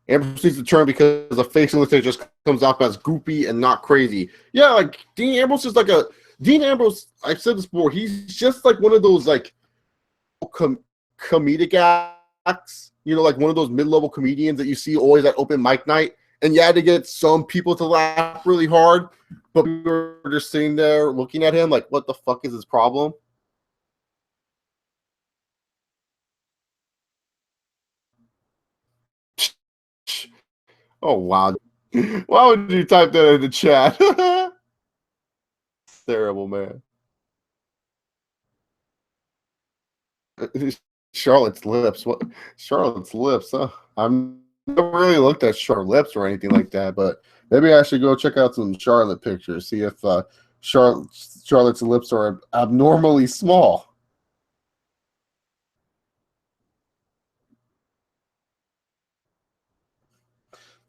Ambrose needs to turn because the face looks like just comes off as goopy and not crazy. Yeah, like Dean Ambrose is like a Dean Ambrose. I've said this before. He's just like one of those like comedic acts. You know, like one of those mid-level comedians that you see always at open mic night. And you had to get some people to laugh really hard, but we were just sitting there looking at him like, what the fuck is his problem? Oh, wow. Why would you type that in the chat? Terrible, man. Charlotte's lips. What? Charlotte's lips, huh? I've never really looked at Charlotte's lips or anything like that, but maybe I should go check out some Charlotte pictures, see if Charlotte's lips are abnormally small.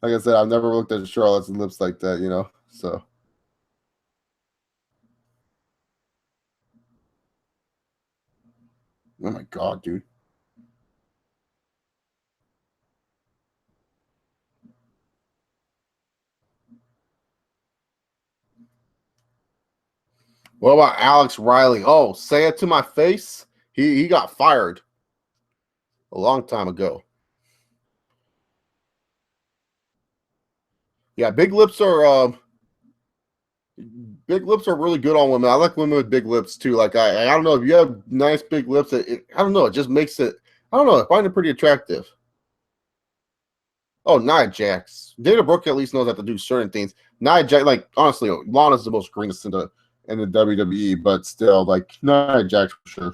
Like I said, I've never looked at Charlotte's lips like that, you know. So, oh my god, dude. What about Alex Riley? Oh, say it to my face. He got fired a long time ago. Yeah, big lips are really good on women. I like women with big lips too. Like I don't know if you have nice big lips. I don't know. It just makes it. I don't know. I find it pretty attractive. Oh, Nia Jax. Dana Brooke at least knows how to do certain things. Nia Jax, like honestly, Lana's the most greenest in the WWE, but still, like Nia Jax for sure.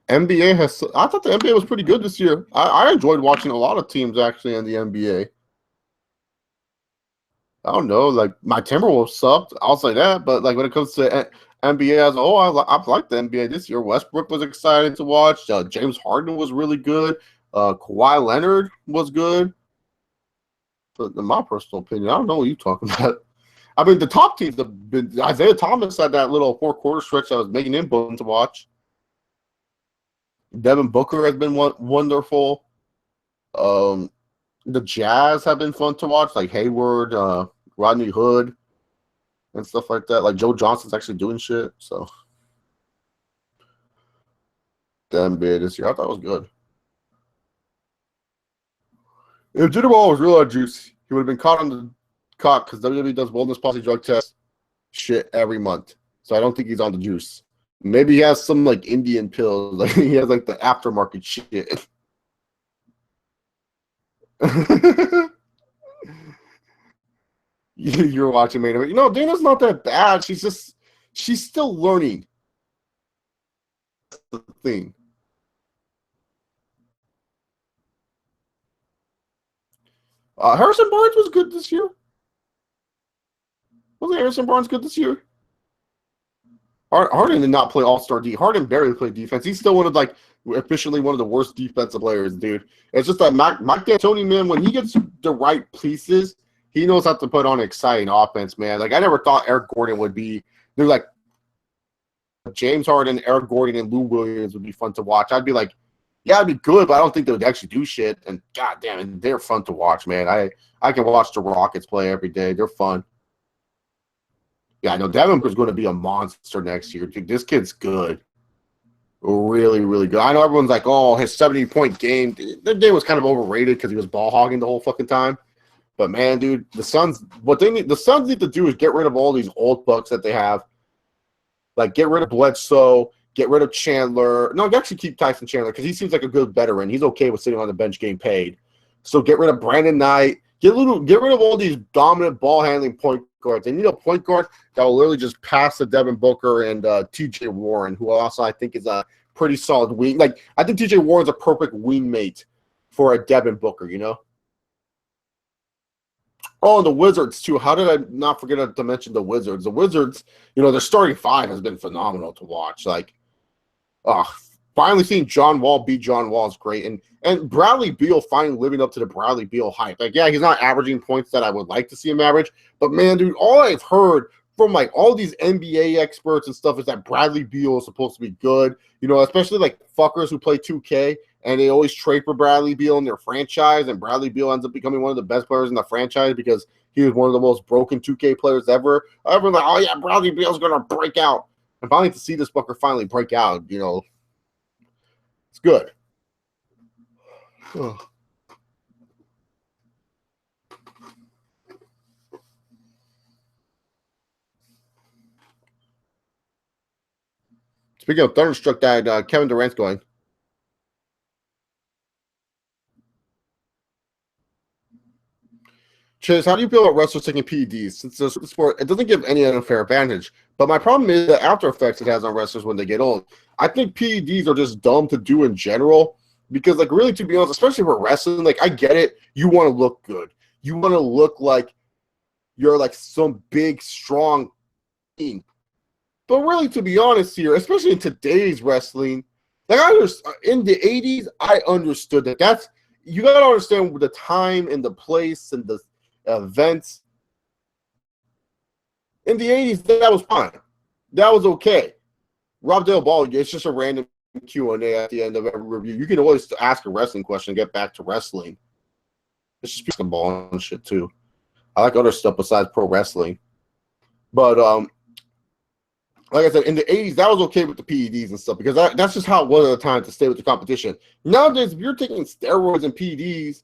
NBA has. I thought the NBA was pretty good this year. I enjoyed watching a lot of teams actually in the NBA. I don't know, like my Timberwolves sucked. I'll say that, but like when it comes to NBA as a whole, I've liked the NBA this year. Westbrook was exciting to watch. James Harden was really good. Kawhi Leonard was good. But in my personal opinion, I don't know what you're talking about. I mean, the top teams have been Isaiah Thomas had that little 4 quarter stretch that was making him fun to watch. Devin Booker has been wonderful. Um, the Jazz have been fun to watch, like Hayward, Rodney Hood, and stuff like that. Like Joe Johnson's actually doing shit. So the NBA this year, I thought it was good. If Jinder Mahal was real juice, he would have been caught on the caught because WWE does wellness policy drug test shit every month. So I don't think he's on the juice. Maybe he has some like Indian pills. Like he has like the aftermarket shit. You're watching main event. You know, Dana's not that bad. She's still learning. That's the thing. Harrison Barnes was good this year. Wasn't Harrison Barnes good this year? Harden did not play All-Star D. Harden barely played defense. He's still officially one of the worst defensive players, dude. It's just that Mike D'Antoni, man, when he gets the right pieces, he knows how to put on exciting offense, man. Like I never thought Eric Gordon would be. They're like James Harden, Eric Gordon, and Lou Williams would be fun to watch. I'd be like, yeah, it'd be good, but I don't think they would actually do shit. And god damn it, they're fun to watch, man. I can watch the Rockets play every day. They're fun. Yeah, I know Devin was going to be a monster next year. Dude, this kid's good. Really, really good. I know everyone's like, oh, his 70-point game. That game was kind of overrated because he was ball hogging the whole fucking time. But man, dude, the Suns need to do is get rid of all these old bucks that they have. Like get rid of Bledsoe, get rid of Chandler. No, actually keep Tyson Chandler because he seems like a good veteran. He's okay with sitting on the bench getting paid. So get rid of Brandon Knight. Get rid of all these dominant ball handling point guards. They need a point guard that will literally just pass to Devin Booker and TJ Warren, who also I think is a pretty solid wing. Like I think TJ Warren's a perfect wing mate for a Devin Booker, you know? Oh, and the Wizards too. How did I not forget to mention the Wizards? The Wizards, you know, their starting five has been phenomenal to watch. Like, finally seeing John Wall beat John Wall is great, and Bradley Beal finally living up to the Bradley Beal hype. Like, yeah, he's not averaging points that I would like to see him average, but man, dude, all I've heard from like all these NBA experts and stuff is that Bradley Beal is supposed to be good. You know, especially like fuckers who play 2K and they always trade for Bradley Beal in their franchise, and Bradley Beal ends up becoming one of the best players in the franchise because he was one of the most broken 2K players ever. Everyone's like, oh yeah, Bradley Beal's gonna break out. And finally to see this fucker finally break out, you know, it's good. Speaking of Thunderstruck, that Kevin Durant's going. Chase, how do you feel about wrestlers taking PEDs? Since the sport, it doesn't give any unfair advantage. But my problem is the after effects it has on wrestlers when they get old. I think PEDs are just dumb to do in general because, like, really, to be honest, especially for wrestling, like, I get it. You want to look good. You want to look like you're, like, some big, strong team. But really, to be honest here, especially in today's wrestling, like, in the 80s, I understood that. That's you got to understand the time and the place and the events. In the 80s, that was fine. That was okay. Rob Del Ball, it's just a random Q&A at the end of every review. You can always ask a wrestling question and get back to wrestling. It's just basketball and shit, too. I like other stuff besides pro wrestling. But, like I said, in the 80s, that was okay with the PEDs and stuff because that's just how it was at the time to stay with the competition. Nowadays, if you're taking steroids and PEDs,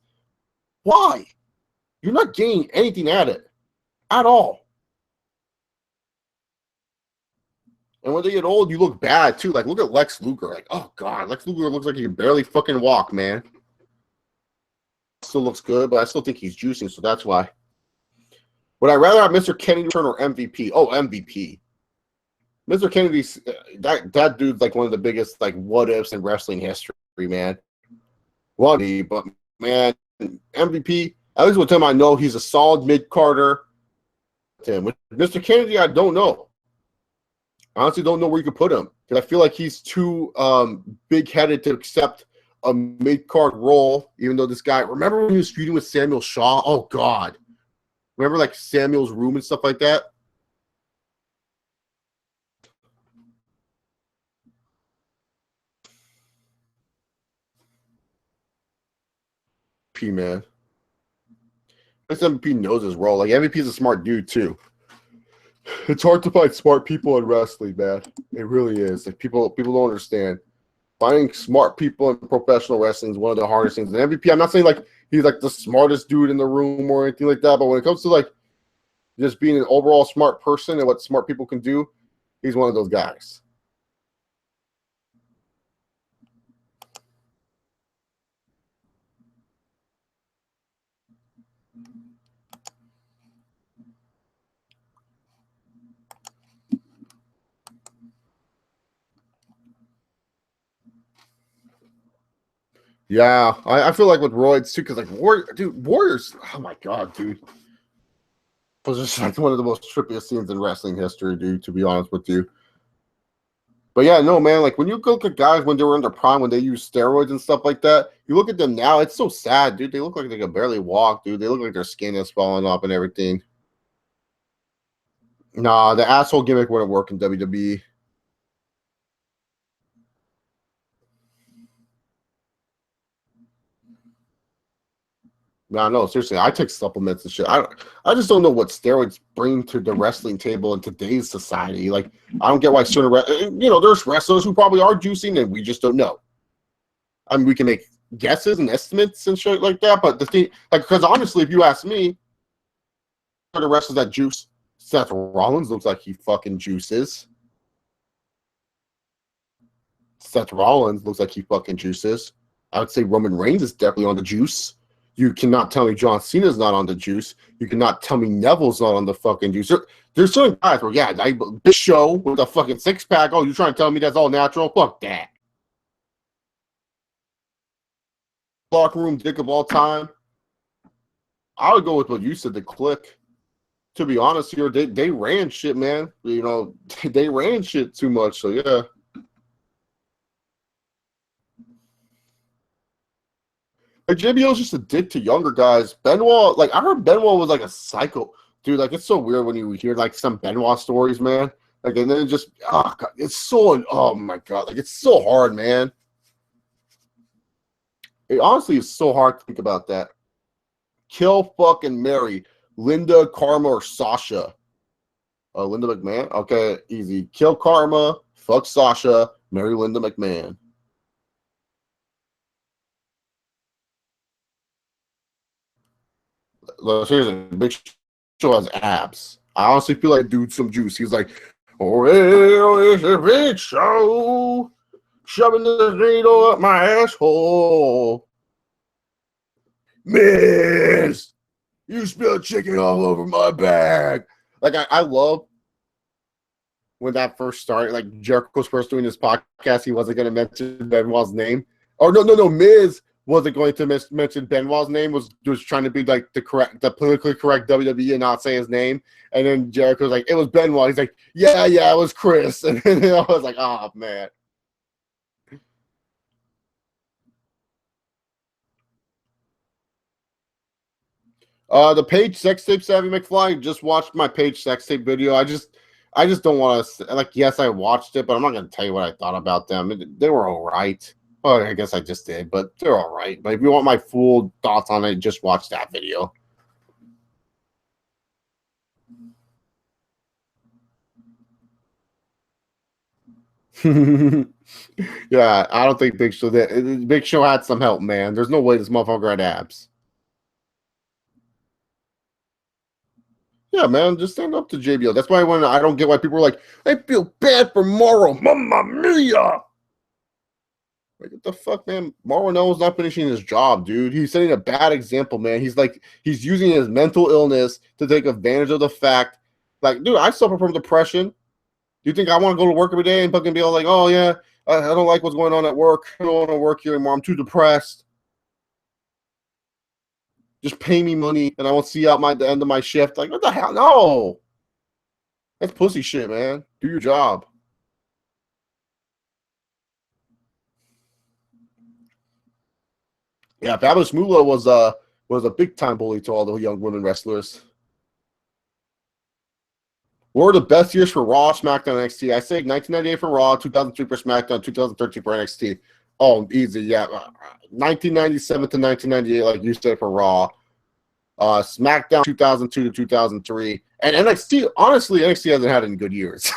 why? You're not gaining anything at it at all. And when they get old, you look bad, too. Like, look at Lex Luger. Like, oh, God, Lex Luger looks like he can barely fucking walk, man. Still looks good, but I still think he's juicing, so that's why. Would I rather have Mr. Kennedy return or MVP? Oh, MVP. Mr. Kennedy, that dude's like one of the biggest like what ifs in wrestling history, man. But man, MVP. At least with him, I know he's a solid mid Carter. With Mr. Kennedy, I don't know. I honestly don't know where you could put him because I feel like he's too big headed to accept a mid card role. Even though this guy, remember when he was feuding with Samuel Shaw? Oh God, remember like Samuel's room and stuff like that. Man, this MVP knows his role. Like MVP is a smart dude too. It's hard to find smart people in wrestling, man. It really is. Like people don't understand. Finding smart people in professional wrestling is one of the hardest things. And MVP, I'm not saying like he's like the smartest dude in the room or anything like that, but when it comes to like just being an overall smart person and what smart people can do, he's one of those guys. Yeah, I feel like with roids too, because like Warriors, oh my God, dude. Was just like one of the most trippiest scenes in wrestling history, dude, to be honest with you. But yeah, no, man, like when you look at guys when they were in their prime, when they use steroids and stuff like that, you look at them now, it's so sad, dude. They look like they can barely walk, dude. They look like their skin is falling off and everything. Nah, the asshole gimmick wouldn't work in WWE. No, seriously, I take supplements and shit. I just don't know what steroids bring to the wrestling table in today's society. Like, I don't get why certain, there's wrestlers who probably are juicing and we just don't know. I mean, we can make guesses and estimates and shit like that, but the thing, like, because honestly, if you ask me, the wrestlers that juice, Seth Rollins looks like he fucking juices. Seth Rollins looks like he fucking juices. I would say Roman Reigns is definitely on the juice. You cannot tell me John Cena's not on the juice. You cannot tell me Neville's not on the fucking juice. There's certain guys where, yeah, this show with a fucking six-pack, oh, you're trying to tell me that's all natural? Fuck that. Locker room dick of all time. I would go with what you said, the Click. To be honest here, they ran shit, man. They ran shit too much, so yeah. Like JBL's just a dick to younger guys. Benoit, like I heard Benoit was like a psycho. Dude, like it's so weird when you hear like some Benoit stories, man. Like and then just oh God, oh my God, like it's so hard, man. It honestly is so hard to think about that. Kill, fuck, and marry Linda, Karma, or Sasha. Linda McMahon? Okay, easy. Kill Karma, fuck Sasha, marry Linda McMahon. Look, seriously, Big Show has abs. I honestly feel like dude some juice. He's like, oh, well, it's a Big Show shoving the needle up my asshole. Miss, You spilled chicken all over my bag. Like, I love when that first started, like Jericho's first doing this podcast, he wasn't going to mention Benoit's name. Or no, Miz wasn't going to mention Benoit's name, was trying to be like the politically correct WWE and not say his name. And then Jericho's like, it was Benoit. He's like, yeah, it was Chris. And then I was like, oh, man. The Page sex tape, Savvy McFly, just watched my Page sex tape video. I just don't want to, like, yes, I watched it, but I'm not going to tell you what I thought about them. They were all right. Well, I guess I just did, but they're all right. But if you want my full thoughts on it, just watch that video. Yeah, I don't think Big Show did. Big Show had some help, man. There's no way this motherfucker had abs. Yeah, man, just stand up to JBL. That's why when I don't get why people are like, I feel bad for Mauro. Mamma mia! Like, what the fuck, man? Mauro Ranallo's not finishing his job, dude. He's setting a bad example, man. He's using his mental illness to take advantage of the fact, like, dude, I suffer from depression. Do you think I want to go to work every day and fucking be all like, oh yeah, I don't like what's going on at work. I don't want to work here anymore. I'm too depressed. Just pay me money and I won't see out the end of my shift. Like, what the hell? No. That's pussy shit, man. Do your job. Yeah, Fabulous Moolah was a big time bully to all the young women wrestlers. What were the best years for Raw, SmackDown, NXT? I say 1998 for Raw, 2003 for SmackDown, 2013 for NXT. Oh, easy, yeah. 1997 to 1998, like you said, for Raw. SmackDown 2002 to 2003. And NXT, honestly, NXT hasn't had any good years.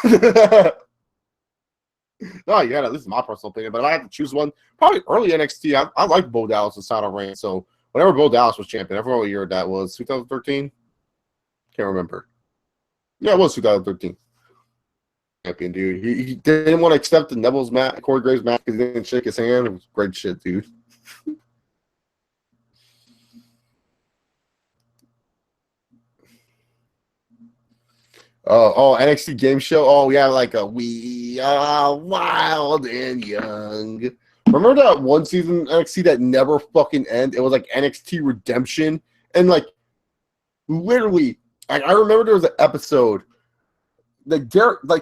No, yeah, this is my personal opinion. But if I had to choose one, probably early NXT. I like Bo Dallas and title reign. So whenever Bo Dallas was champion, I forgot what year that was. 2013? Can't remember. Yeah, it was 2013. Champion, dude. He didn't want to accept the Neville's match, Corey Graves match, because he didn't shake his hand. It was great shit, dude. NXT game show. Oh, yeah, like a We Are Wild and Young. Remember that one season NXT that never fucking ended? It was like NXT Redemption. And like, literally, I remember there was an episode that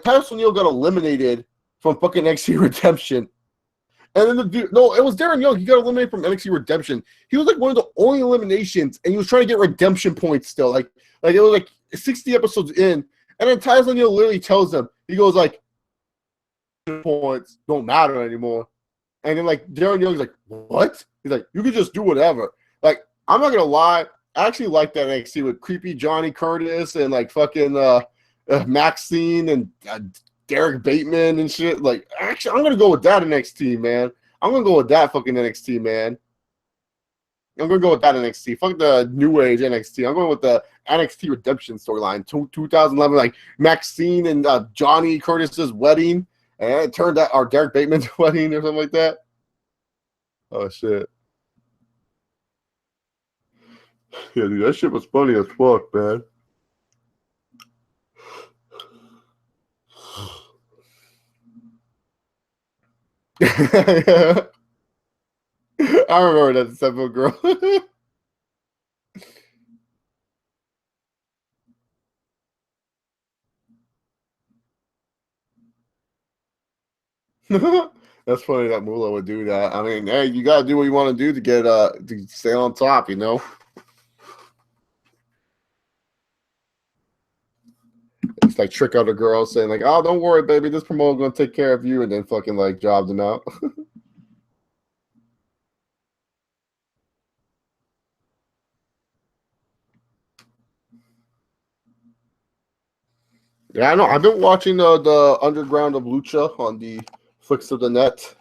Titus O'Neil got eliminated from fucking NXT Redemption. And then the dude, no, it was Darren Young. He got eliminated from NXT Redemption. He was like one of the only eliminations, and he was trying to get redemption points still. Like it was like 60 episodes in. And then Titus O'Neil literally tells him, he goes like, points don't matter anymore. And then like Darren Young's like, what? He's like, you can just do whatever. Like, I'm not gonna lie, I actually like that NXT with creepy Johnny Curtis and like fucking Maxine and Derek Bateman and shit. Like, actually, I'm gonna go with that NXT, man. I'm gonna go with that fucking NXT, man. I'm gonna go with that NXT. Fuck the new age NXT. I'm going with the NXT Redemption storyline. 2011, like Maxine and Johnny Curtis's wedding, and it turned out our Derek Bateman's wedding or something like that. Oh shit. Yeah, dude, that shit was funny as fuck, man. I remember that simple girl. That's funny that Moolah would do that. I mean, hey, you gotta do what you want to do to get to stay on top, you know. It's like trick out a girl saying like, "Oh, don't worry, baby, this promoter's gonna take care of you," and then fucking like job them out. Yeah, I know. I've been watching the Underground of Lucha on the flicks of the net.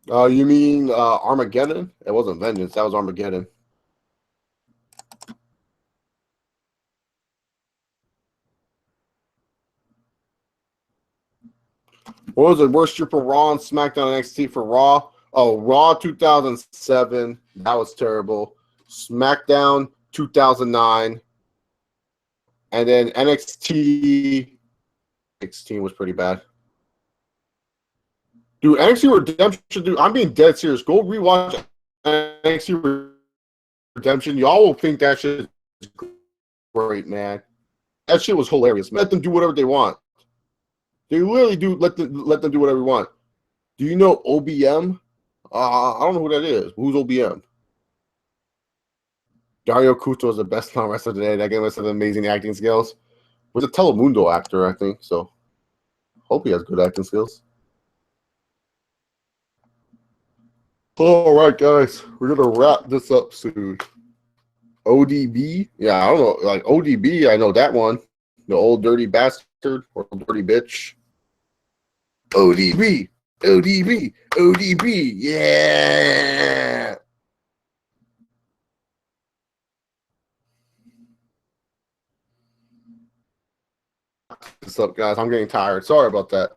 You mean Armageddon? It wasn't Vengeance. That was Armageddon. What was the worst year for Raw and SmackDown NXT for Raw? Oh, Raw 2007. That was terrible. SmackDown 2009. And then NXT 16 was pretty bad. Dude, NXT Redemption, dude, I'm being dead serious. Go rewatch NXT Redemption. Y'all will think that shit is great, man. That shit was hilarious. Let them do whatever they want. They literally do let them do whatever they want. Do you know OBM? I don't know who that is. Who's OBM? Dario Cuto is the best non-wrestler today. That guy must have amazing acting skills. Was a Telemundo actor, I think. So, hope he has good acting skills. All right, guys, we're gonna wrap this up soon. ODB, yeah, I don't know, like ODB. I know that one. The old dirty bastard or dirty bitch. ODB, ODB, ODB, yeah. What's up, guys? I'm getting tired. Sorry about that.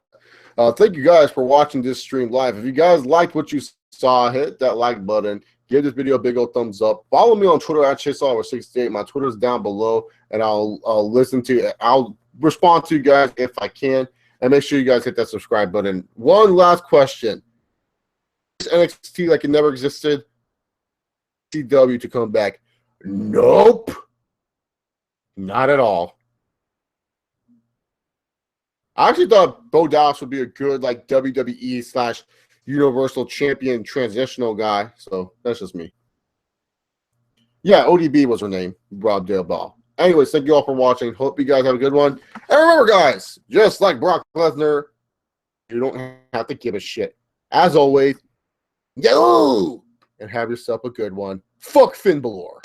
Thank you guys for watching this stream live. If you guys liked what you saw, hit that like button. Give this video a big old thumbs up. Follow me on Twitter at ChaseOliver68. My Twitter's down below, and I'll respond to you guys if I can. And make sure you guys hit that subscribe button. One last question. Is NXT like it never existed? CW to come back? Nope. Not at all. I actually thought Bo Dallas would be a good like WWE / Universal Champion transitional guy. So that's just me. Yeah, ODB was her name. Rob Dale Ball. Anyways, thank you all for watching. Hope you guys have a good one. And remember, guys, just like Brock Lesnar, you don't have to give a shit. As always, yo! And have yourself a good one. Fuck Finn Balor.